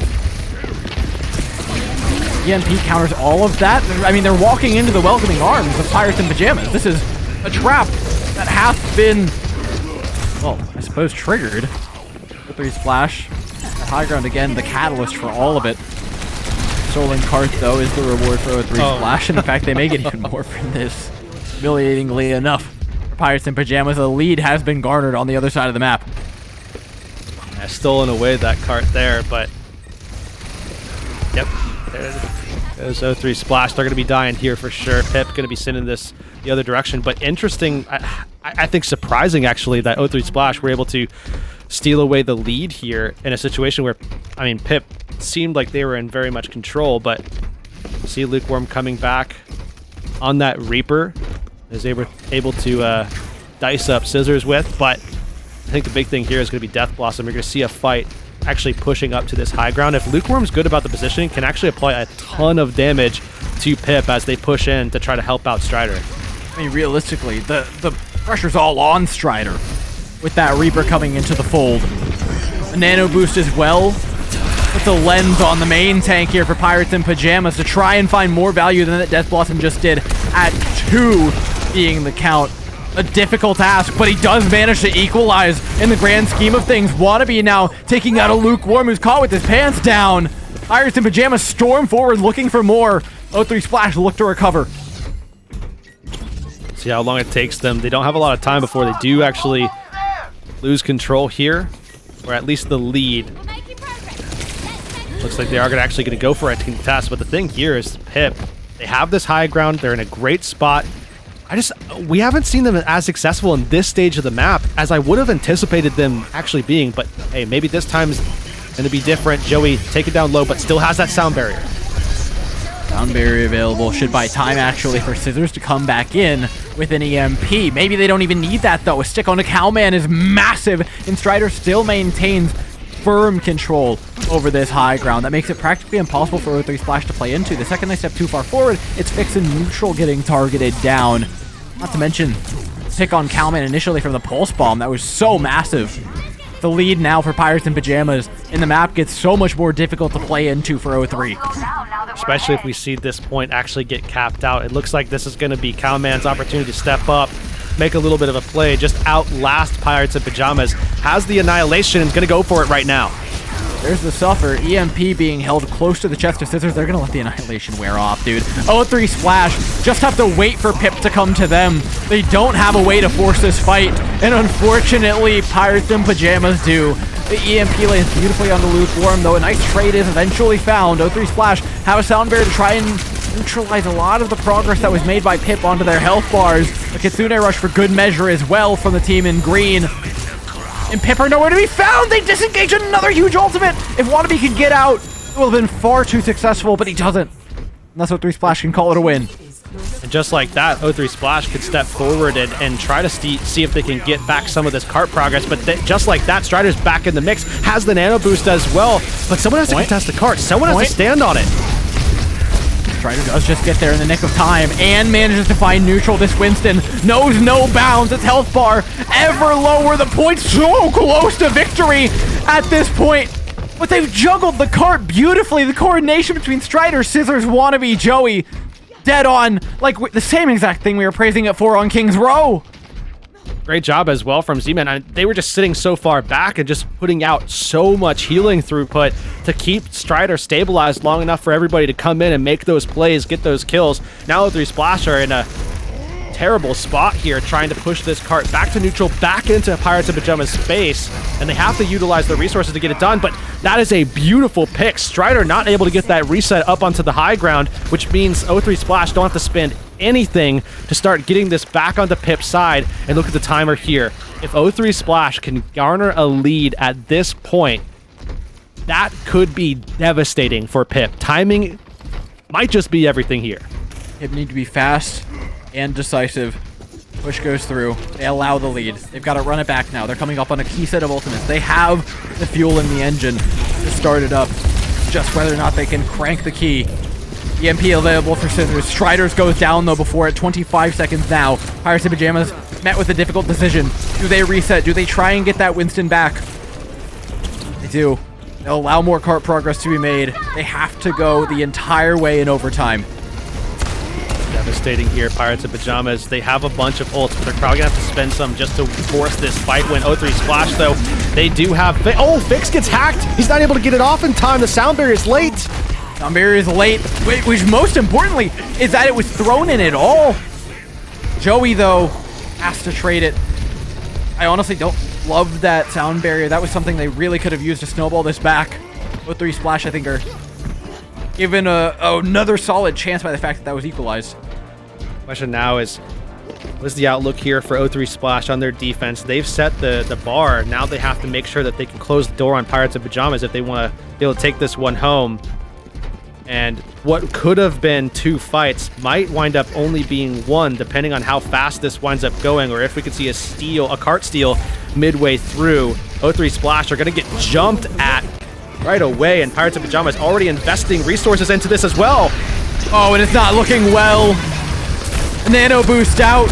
Speaker 5: EMP counters all of that. I mean, they're walking into the welcoming arms of Pirates and Pyjamas. This is a trap that has been, well, I suppose triggered. O3 Splash. High ground again, the catalyst for all of it. Stolen cart, though, is the reward for O3 Splash. And in fact, they may get even more from this. Humiliatingly enough, for Pirates and Pyjamas, a lead has been garnered on the other side of the map.
Speaker 4: Yeah, stolen away that cart there, but yep. There's O3 Splash. They're going to be dying here for sure. Pip going to be sending this the other direction. But interesting, I think surprising actually, that O3 Splash were able to steal away the lead here in a situation where, I mean, Pip seemed like they were in very much control. But see Lukewarm coming back on that Reaper. Is able to dice up Scissors with. But I think the big thing here is going to be Death Blossom. You're going to see a fight actually pushing up to this high ground. If Lukewarm's good about the positioning, can actually apply a ton of damage to Pip as they push in to try to help out Strider.
Speaker 5: I mean, realistically, the pressure's all on Strider with that Reaper coming into the fold. A nano boost as well. Puts a lens on the main tank here for Pirates and Pyjamas to try and find more value than that Death Blossom just did at 2 being the count. A difficult task, but he does manage to equalize in the grand scheme of things. Wannabe now taking out a Lukewarm who's caught with his pants down. Pirates and Pyjamas storm forward looking for more. O3 Splash look to recover.
Speaker 4: See how long it takes them. They don't have a lot of time before they do actually lose control here, or at least the lead. Looks like they are actually going to go for a contest, but the thing here is Pip. They have this high ground. They're in a great spot. We haven't seen them as successful in this stage of the map as I would have anticipated them actually being, but hey, maybe this time is going to be different. Joey take it down low, but still has that sound barrier.
Speaker 5: Sound barrier available. Should buy time actually for Scissors to come back in with an EMP. Maybe they don't even need that though. A stick on a Cowman is massive, and Strider still maintains firm control over this high ground. That makes it practically impossible for O3 Splash to play into. The second they step too far forward, it's Fix and Neutral getting targeted down. Not to mention, pick on Cowman initially from the Pulse Bomb. That was so massive. The lead now for Pirates and Pyjamas, and the map gets so much more difficult to play into for O3.
Speaker 4: Especially if we see this point actually get capped out. It looks like this is going to be Cowman's opportunity to step up, make a little bit of a play, just outlast Pirates and Pyjamas. Has the Annihilation and is going to go for it right now.
Speaker 5: There's the Suffer. EMP being held close to the chest of Scissors. They're going to let the Annihilation wear off, dude. O3 Splash just have to wait for Pip to come to them. They don't have a way to force this fight, and unfortunately, Pirates and Pyjamas do. The EMP lands beautifully on the lukewarm, though a nice trade is eventually found. O3 Splash have a sound barrier to try and neutralize a lot of the progress that was made by Pip onto their health bars. A Kitsune Rush for good measure as well from the team in green. And Pip are nowhere to be found. They disengage another huge ultimate. If Wannabe could get out, it would have been far too successful, but he doesn't. And that's O3 Splash can call it a win.
Speaker 4: And just like that, O3 Splash could step forward and try to see if they can get back some of this cart progress. But just like that, Strider's back in the mix, has the nano boost as well. But someone has to contest the cart. Someone has to stand on it.
Speaker 5: Strider does just get there in the nick of time and manages to find neutral. This Winston knows no bounds. Its health bar ever lower. The points so close to victory at this point. But they've juggled the cart beautifully. The coordination between Strider, Scissors, Wannabe, Joey, dead on. Like the same exact thing we were praising it for on King's Row.
Speaker 4: Great job as well from Z-Man. They were just sitting so far back and just putting out so much healing throughput to keep Strider stabilized long enough for everybody to come in and make those plays, get those kills. Now O3 Splash are in a terrible spot here, trying to push this cart back to neutral, back into Pirates of Pyjamas space, and they have to utilize the resources to get it done, but that is a beautiful pick. Strider not able to get that reset up onto the high ground, which means O3 Splash don't have to spend anything to start getting this back onto Pip's side. And look at the timer here. If O3 Splash can garner a lead at this point, that could be devastating for Pip. Timing might just be everything here.
Speaker 5: Pip need to be fast and decisive. Push goes through. They allow the lead. They've got to run it back now. They're coming up on a key set of ultimates. They have the fuel in the engine to start it up. Just whether or not they can crank the key. EMP available for Scissors. Striders goes down though before it. 25 seconds now. Pirates of Pyjamas met with a difficult decision. Do they reset? Do they try and get that Winston back? They do. They'll allow more cart progress to be made. They have to go the entire way in overtime.
Speaker 4: Devastating here, Pirates of Pyjamas. They have a bunch of ults, but they're probably gonna have to spend some just to force this fight win. O3 Splash, though, they do have... Fix gets hacked! He's not able to get it off in time. The sound barrier is late.
Speaker 5: Sound barrier is late, which most importantly is that it was thrown in at all. Joey, though, has to trade it. I honestly don't love that sound barrier. That was something they really could have used to snowball this back. O3 Splash, I think, are given another solid chance by the fact that that was equalized.
Speaker 4: Question now is, what is the outlook here for O3 Splash on their defense? They've set the bar. Now they have to make sure that they can close the door on Pirates of Pyjamas if they want to be able to take this one home. And what could have been 2 fights might wind up only being 1, depending on how fast this winds up going, or if we could see a cart steal midway through. O3 Splash are going to get jumped at right away, and Pirates of Pyjamas already investing resources into this as well.
Speaker 5: Oh, and it's not looking well. Nano boost out.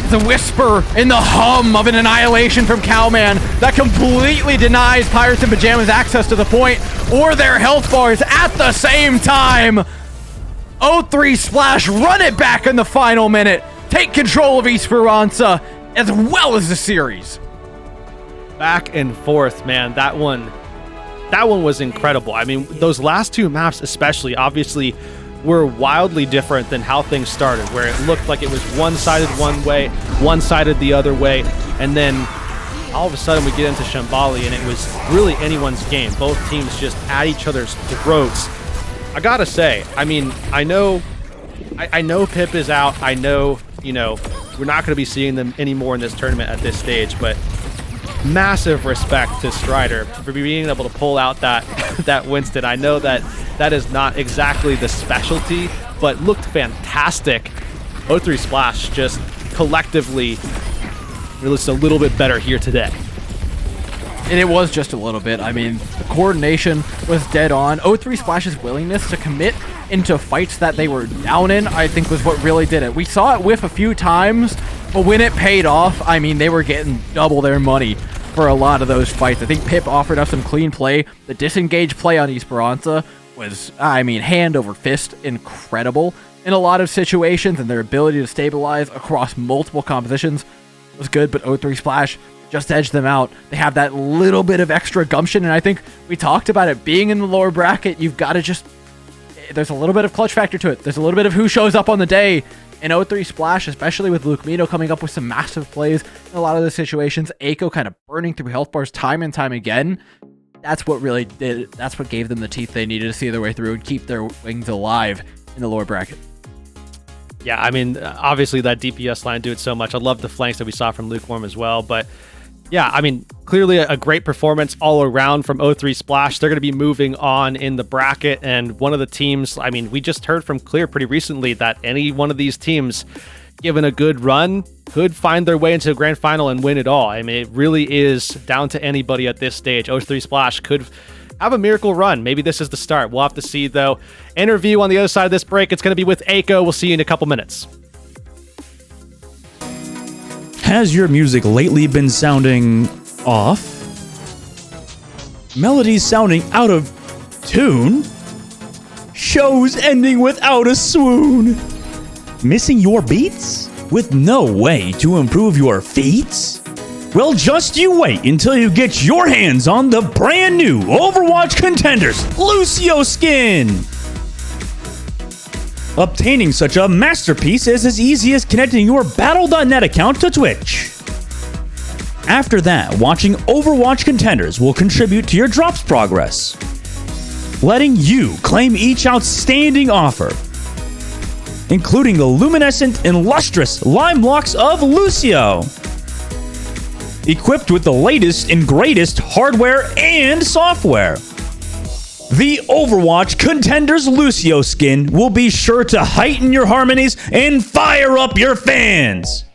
Speaker 5: The whisper in the hum of an annihilation from Cowman that completely denies Pirates and Pyjamas access to the point or their health bars at the same time. O3 Splash run it back in the final minute. Take control of Esperanza as well as the series.
Speaker 4: Back and forth, man. That one was incredible. I mean, those last 2 maps especially, obviously, were wildly different than how things started, where it looked like it was one-sided one way, one-sided the other way, and then all of a sudden we get into Shambali and it was really anyone's game. Both teams just at each other's throats. I gotta say, I mean, I know Pip is out. I know, we're not gonna be seeing them anymore in this tournament at this stage, but massive respect to Strider for being able to pull out that Winston. I know that is not exactly the specialty, but looked fantastic. O3 Splash just collectively looks a little bit better here today.
Speaker 5: And it was just a little bit. I mean, the coordination was dead on. O3 Splash's willingness to commit into fights that they were down in, I think, was what really did it. We saw it whiff a few times, but when it paid off, I mean, they were getting double their money for a lot of those fights. I think Pip offered us some clean play. The disengaged play on Esperanza was, I mean, hand over fist incredible in a lot of situations, and their ability to stabilize across multiple compositions was good, but O3 Splash just edged them out. They have that little bit of extra gumption, and I think we talked about it being in the lower bracket. You've got to just, there's a little bit of clutch factor to it. There's a little bit of who shows up on the day, in 0-3 Splash, especially with Luke Mino coming up with some massive plays in a lot of the situations, Aiko kind of burning through health bars time and time again. That's what really did. That's what gave them the teeth they needed to see their way through and keep their wings alive in the lower bracket.
Speaker 4: Yeah, I mean, obviously that DPS line do it so much. I love the flanks that we saw from Lukewarm as well. But yeah, I mean, clearly a great performance all around from 0-3 Splash. They're going to be moving on in the bracket. And one of the teams, I mean, we just heard from Clear pretty recently that any one of these teams, given a good run, could find their way into a grand final and win it all. I mean, it really is down to anybody at this stage. 0-3 Splash could have a miracle run. Maybe this is the start. We'll have to see, though. Interview on the other side of this break. It's going to be with Aiko. We'll see you in a couple minutes.
Speaker 10: Has your music lately been sounding off? Melodies sounding out of tune? Shows ending without a swoon? Missing your beats? With no way to improve your feats? Well, just you wait until you get your hands on the brand new Overwatch Contenders Lucio skin! Obtaining such a masterpiece is as easy as connecting your Battle.net account to Twitch. After that, watching Overwatch Contenders will contribute to your drops progress, letting you claim each outstanding offer, including the luminescent and lustrous lime locks of Lucio, equipped with the latest and greatest hardware and software. The Overwatch Contenders Lucio skin will be sure to heighten your harmonies and fire up your fans.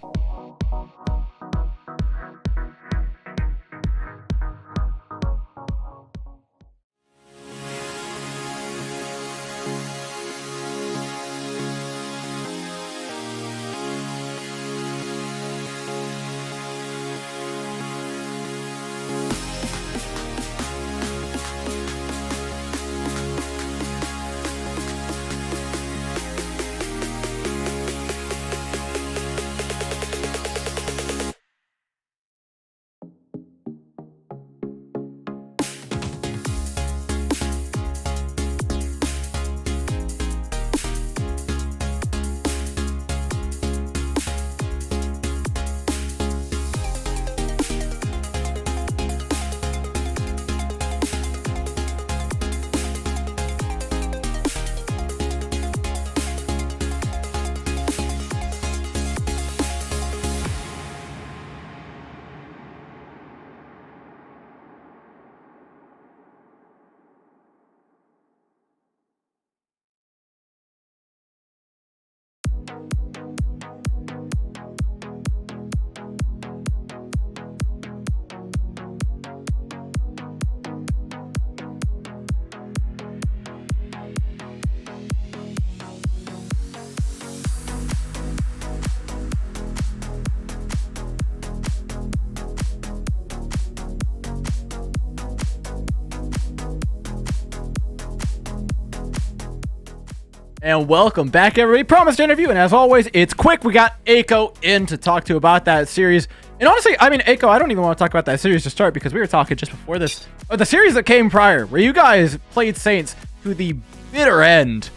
Speaker 5: And welcome back, everybody. Promised interview, and as always, it's quick. We got Aiko in to talk to about that series. And honestly, I mean, Aiko, I don't even want to talk about that series to start because we were talking just before this. But the series that came prior, where you guys played Saints to the bitter end.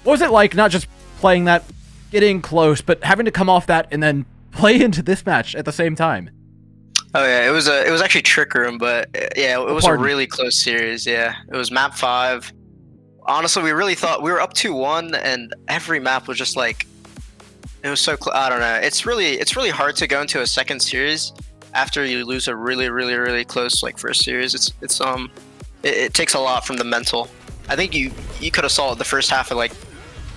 Speaker 5: What was it like not just playing that, getting close, but having to come off that and then play into this match at the same time?
Speaker 11: Oh yeah, it was actually Trick Room, but yeah, it was a really close series. Yeah, it was map 5. Honestly, we really thought we were up 2-1, and every map was just like, it was so I don't know. It's really hard to go into a second series after you lose a really close like first series. It takes a lot from the mental. I think you could have saw it the first half of like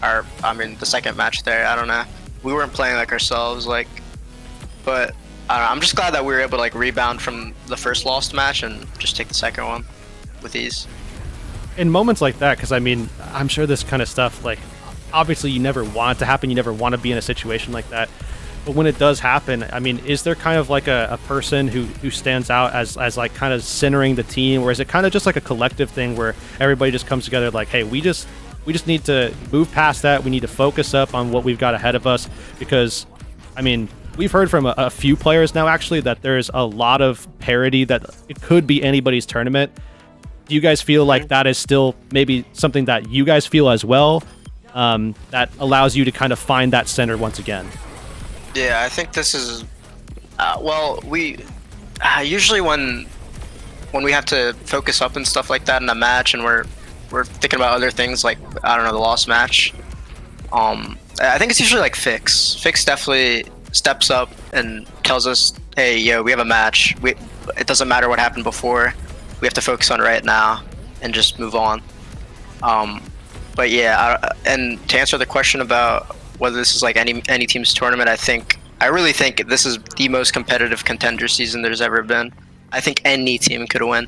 Speaker 11: the second match there. I don't know. We weren't playing like ourselves, like, but I don't know, I'm just glad that we were able to like rebound from the first lost match and just take the second one with ease.
Speaker 4: In moments like that, because I mean, I'm sure this kind of stuff, like, obviously you never want it to happen, you never want to be in a situation like that, but when it does happen, I mean, is there kind of like a person who stands out as like kind of centering the team, or is it kind of just like a collective thing where everybody just comes together like, hey, we just need to move past that, we need to focus up on what we've got ahead of us? Because, I mean, we've heard from a few players now actually that there's a lot of parity, that it could be anybody's tournament. Do you guys feel like that is still maybe something that you guys feel as well? that allows you to kind of find that center once again.
Speaker 11: Yeah, I think this is well, we usually when we have to focus up and stuff like that in a match, and we're thinking about other things like, I don't know, the lost match. I think it's usually like Fix. Fix definitely steps up and tells us, hey, yo, we have a match. It doesn't matter what happened before. We have to focus on right now and just move on. But yeah, and to answer the question about whether this is like any team's tournament, I really think this is the most competitive contender season there's ever been. I think any team could win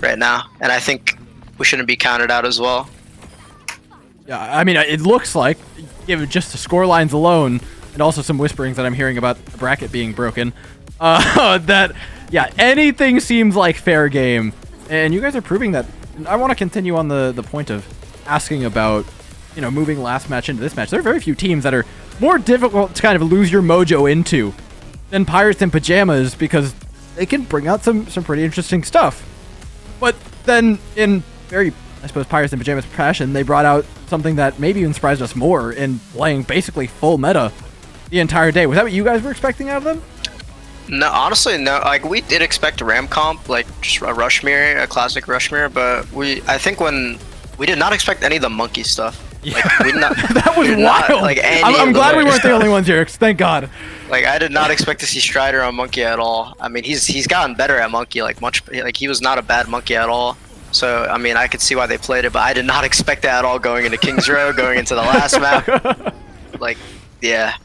Speaker 11: right now, and I think we shouldn't be counted out as well.
Speaker 5: Yeah, I mean, it looks like, given just the score lines alone, and also some whisperings that I'm hearing about the bracket being broken, that, yeah, anything seems like fair game. And you guys are proving that. And I want to continue on the point of asking about, you know, moving last match into this match. There are very few teams that are more difficult to kind of lose your mojo into than Pirates and Pyjamas, because they can bring out some pretty interesting stuff. But then in very, I suppose, Pirates and Pyjamas fashion, they brought out something that maybe even surprised us more in playing basically full meta the entire day. Was that what you guys were expecting out of them?
Speaker 11: No, honestly, no. Like, we did expect a Ram comp, like just a rush mirror, a classic rush mirror, but I think we did not expect any of the monkey stuff.
Speaker 5: Yeah.
Speaker 11: Like, we did not,
Speaker 5: that was wild.
Speaker 11: Not, like,
Speaker 5: I'm glad we weren't the only ones here. Thank God.
Speaker 11: Like, I did not expect to see Strider on monkey at all. I mean, he's gotten better at monkey, like he was not a bad monkey at all. So, I mean, I could see why they played it, but I did not expect that at all going into King's Row, going into the last map. Like, yeah.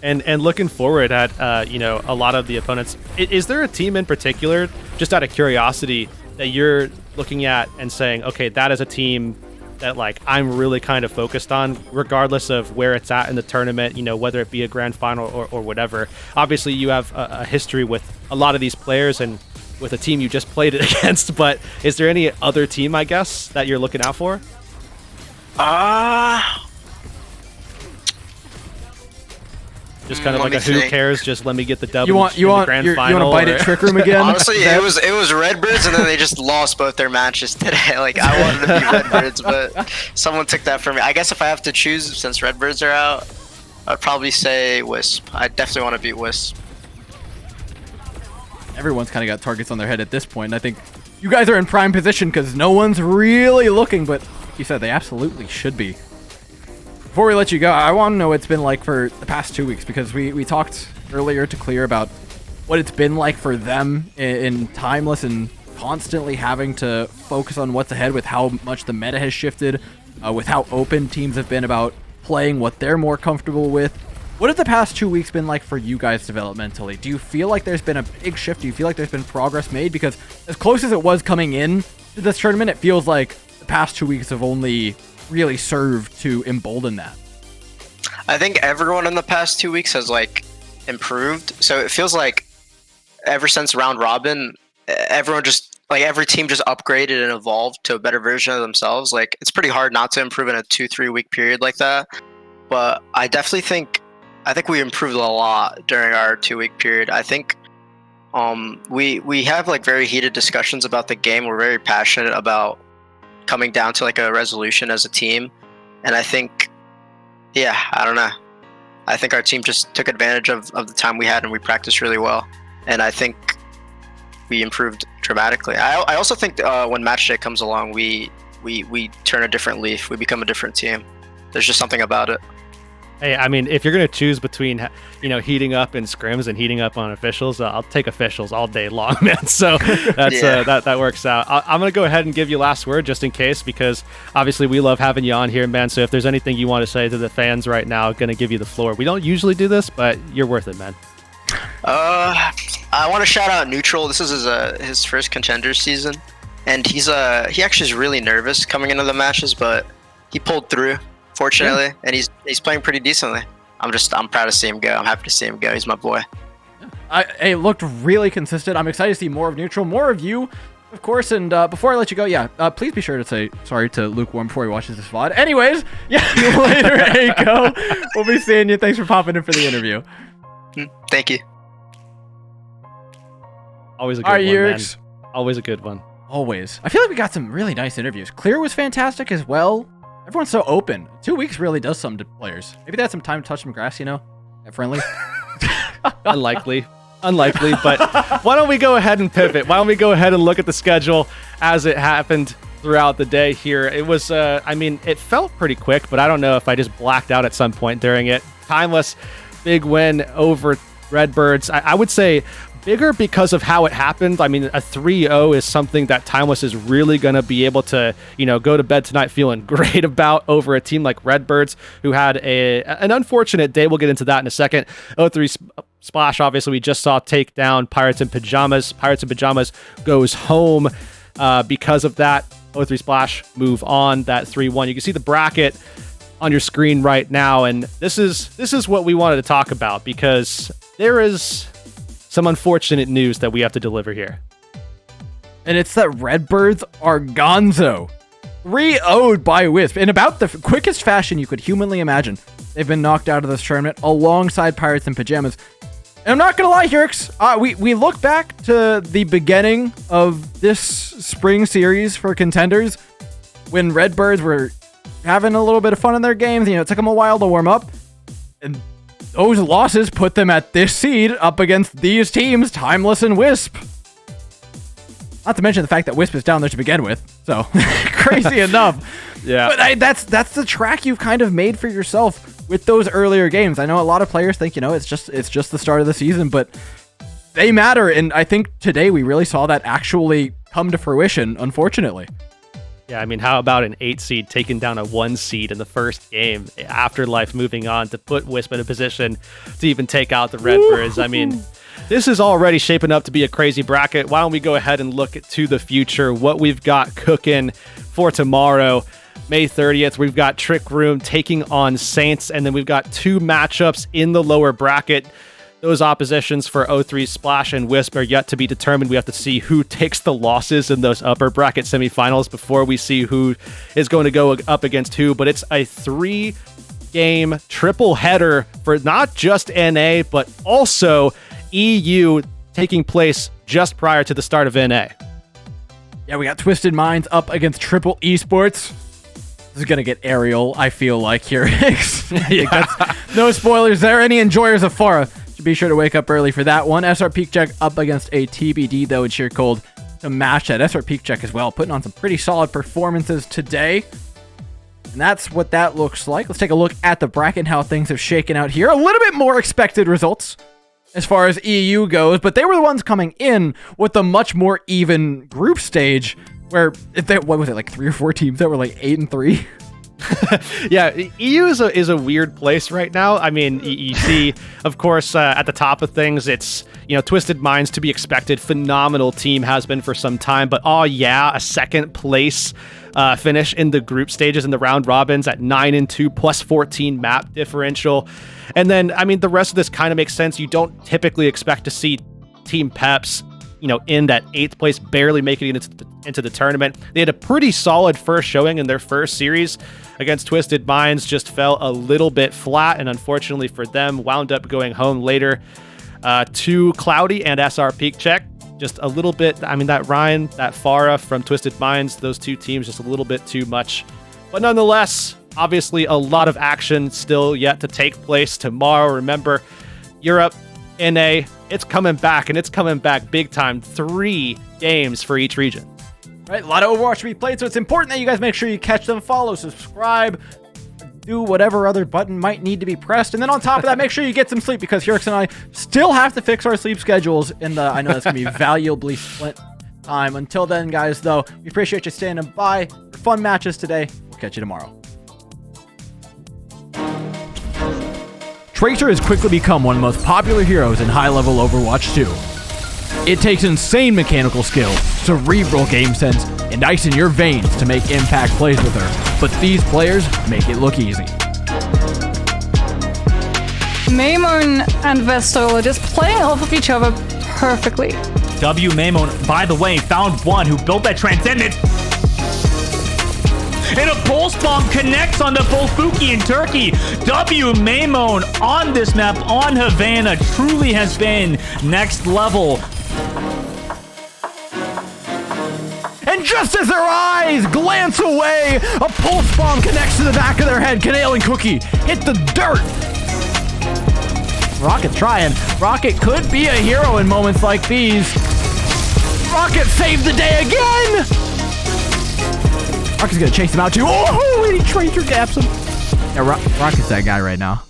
Speaker 4: And looking forward at, you know, a lot of the opponents, is there a team in particular, just out of curiosity, that you're looking at and saying, okay, that is a team that, like, I'm really kind of focused on, regardless of where it's at in the tournament, you know, whether it be a grand final or whatever. Obviously, you have a history with a lot of these players and with a team you just played it against, but is there any other team, I guess, that you're looking out for? Just kind of like a who cares, just let me get the W in the grand final.
Speaker 5: You want to bite at Trick Room again?
Speaker 11: Honestly, it was Redbirds, and then they just lost both their matches today. Like, I wanted to be Redbirds, but someone took that from me. I guess if I have to choose, since Redbirds are out, I'd probably say Wisp. I definitely want to beat Wisp.
Speaker 5: Everyone's kind of got targets on their head at this point. And I think you guys are in prime position because no one's really looking, but like you said, they absolutely should be. Before we let you go, I want to know what it's been like for the past 2 weeks, because we talked earlier to Clear about what it's been like for them in Timeless and constantly having to focus on what's ahead with how much the meta has shifted, with how open teams have been about playing what they're more comfortable with. What have the past 2 weeks been like for you guys developmentally? Do you feel like there's been a big shift? Do you feel like there's been progress made? Because as close as it was coming in to this tournament, it feels like the past 2 weeks have only really served to embolden that.
Speaker 11: I think everyone in the past 2 weeks has, like, improved. So it feels like ever since round robin, everyone just, like, every team just upgraded and evolved to a better version of themselves. Like, it's pretty hard not to improve in a 2-3 week period like that. But I definitely think we improved a lot during our 2 week period. I think we have, like, very heated discussions about the game. We're very passionate about coming down to, like, a resolution as a team. And I think, yeah, I don't know. I think our team just took advantage of the time we had, and we practiced really well. And I think we improved dramatically. I also think when match day comes along, we turn a different leaf. We become a different team. There's just something about it.
Speaker 4: Hey, I mean, if you're going to choose between, you know, heating up in scrims and heating up on officials, I'll take officials all day long, man. So that's that works out. I'm going to go ahead and give you last word just in case, because obviously we love having you on here, man. So if there's anything you want to say to the fans right now, I'm going to give you the floor. We don't usually do this, but you're worth it, man.
Speaker 11: I want to shout out Neutral. This is his first Contenders season, and he actually is really nervous coming into the matches, but he pulled through, fortunately, and he's playing pretty decently. I'm proud to see him go. I'm happy to see him go. He's my boy.
Speaker 5: It looked really consistent. I'm excited to see more of Neutral, more of you, of course. And before I let you go, please be sure to say sorry to Lukewarm before he watches this VOD. Anyways, later, Aiko. We'll be seeing you. Thanks for popping in for the interview.
Speaker 11: Thank you.
Speaker 4: Always a good one, man. Always a good one.
Speaker 5: Always. I feel like we got some really nice interviews. Clear was fantastic as well. Everyone's so open. 2 weeks really does something to players. Maybe they had some time to touch some grass, you know? At friendly.
Speaker 4: Unlikely, but why don't we go ahead and pivot? Why don't we go ahead and look at the schedule as it happened throughout the day here? It was, I mean, it felt pretty quick, but I don't know if I just blacked out at some point during it. Timeless, big win over Redbirds. I would say bigger because of how it happened. I mean, a 3-0 is something that Timeless is really going to be able to, go to bed tonight feeling great about over a team like Redbirds, who had an unfortunate day. We'll get into that in a second. 0-3 Splash, obviously, we just saw take down Pirates and Pyjamas. Pirates and Pyjamas goes home because of that. 0-3 Splash move on, that 3-1. You can see the bracket on your screen right now, and this is what we wanted to talk about, because there is some unfortunate news that we have to deliver here.
Speaker 5: And it's that Redbirds are gonzo. 3-0'd by Wisp in about the quickest fashion you could humanly imagine. They've been knocked out of this tournament alongside Pirates and Pyjamas. And I'm not going to lie, Hirix, we look back to the beginning of this spring series for Contenders when Redbirds were having a little bit of fun in their games. It took them a while to warm up. And those losses put them at this seed up against these teams, Timeless and Wisp. Not to mention the fact that Wisp is down there to begin with. So, crazy enough.
Speaker 4: Yeah.
Speaker 5: But that's the track you've kind of made for yourself with those earlier games. I know a lot of players think, it's just the start of the season, but they matter. And I think today we really saw that actually come to fruition, unfortunately.
Speaker 4: Yeah, I mean, how about an 8 seed taking down a 1 seed in the first game? Afterlife moving on to put Wisp in a position to even take out the Redbirds. I mean, this is already shaping up to be a crazy bracket. Why don't we go ahead and look to the future, what we've got cooking for tomorrow, May 30th. We've got Trick Room taking on Saints, and then we've got 2 matchups in the lower bracket. Those oppositions for 0-3 Splash and Wisp are yet to be determined. We have to see who takes the losses in those upper bracket semifinals before we see who is going to go up against who. But it's a 3-game triple header for not just NA, but also EU taking place just prior to the start of NA.
Speaker 5: Yeah, we got Twisted Minds up against Triple Esports. This is going to get aerial, I feel like, here. Yeah. No spoilers there. Any enjoyers of Farah, be sure to wake up early for that one. SR Peak Check up against a TBD, though, it's sheer cold to match that. SR Peak Check as well, putting on some pretty solid performances today. And that's what that looks like. Let's take a look at the bracket and how things have shaken out here. A little bit more expected results as far as EU goes, but they were the ones coming in with a much more even group stage where, what was it, like 3 or 4 teams that were like 8-3?
Speaker 4: Yeah, EU is a weird place right now. I mean, you see, of course, at the top of things, it's, Twisted Minds to be expected. Phenomenal team, has been for some time. But, a second place finish in the group stages in the round robins at 9-2 plus 14 map differential. And then, I mean, the rest of this kind of makes sense. You don't typically expect to see Team Peps, in that 8th place, barely making it into the tournament. They had a pretty solid first showing in their first series against Twisted Minds, just fell a little bit flat, and unfortunately for them, wound up going home later to Cloudy and SR Peak Check. Just a little bit, I mean, that Ryan, that Farah from Twisted Minds, those two teams, just a little bit too much. But nonetheless, obviously a lot of action still yet to take place tomorrow. Remember, Europe, NA, it's coming back, and it's coming back big time. 3 games for each region.
Speaker 5: Right, a lot of Overwatch to be played, so it's important that you guys make sure you catch them, follow, subscribe, do whatever other button might need to be pressed. And then on top of that, make sure you get some sleep, because Hirix and I still have to fix our sleep schedules. And I know that's going to be valuably split time. Until then, guys, though, we appreciate you standing by for fun matches today. We'll catch you tomorrow. Tracer has quickly become one of the most popular heroes in high-level Overwatch 2. It takes insane mechanical skill, cerebral game sense, and ice in your veins to make impact plays with her, but these players make it look easy.
Speaker 2: Maymon and Vestola are just playing off of each other perfectly.
Speaker 8: W Maymon, by the way, found one who built that Transcendent. And a pulse bomb connects onto both Fuki and Turkey. W Maymon on this map on Havana truly has been next level.
Speaker 1: And just as their eyes glance away, a pulse bomb connects to the back of their head. Kanale and Cookie hit the dirt.
Speaker 10: Rocket's trying. Rocket could be a hero in moments like these.
Speaker 1: Rocket saved the day again.
Speaker 10: Rocket's gonna chase him out too. Oh, and he tracer gaps him.
Speaker 5: Yeah, Rocket's that guy right now.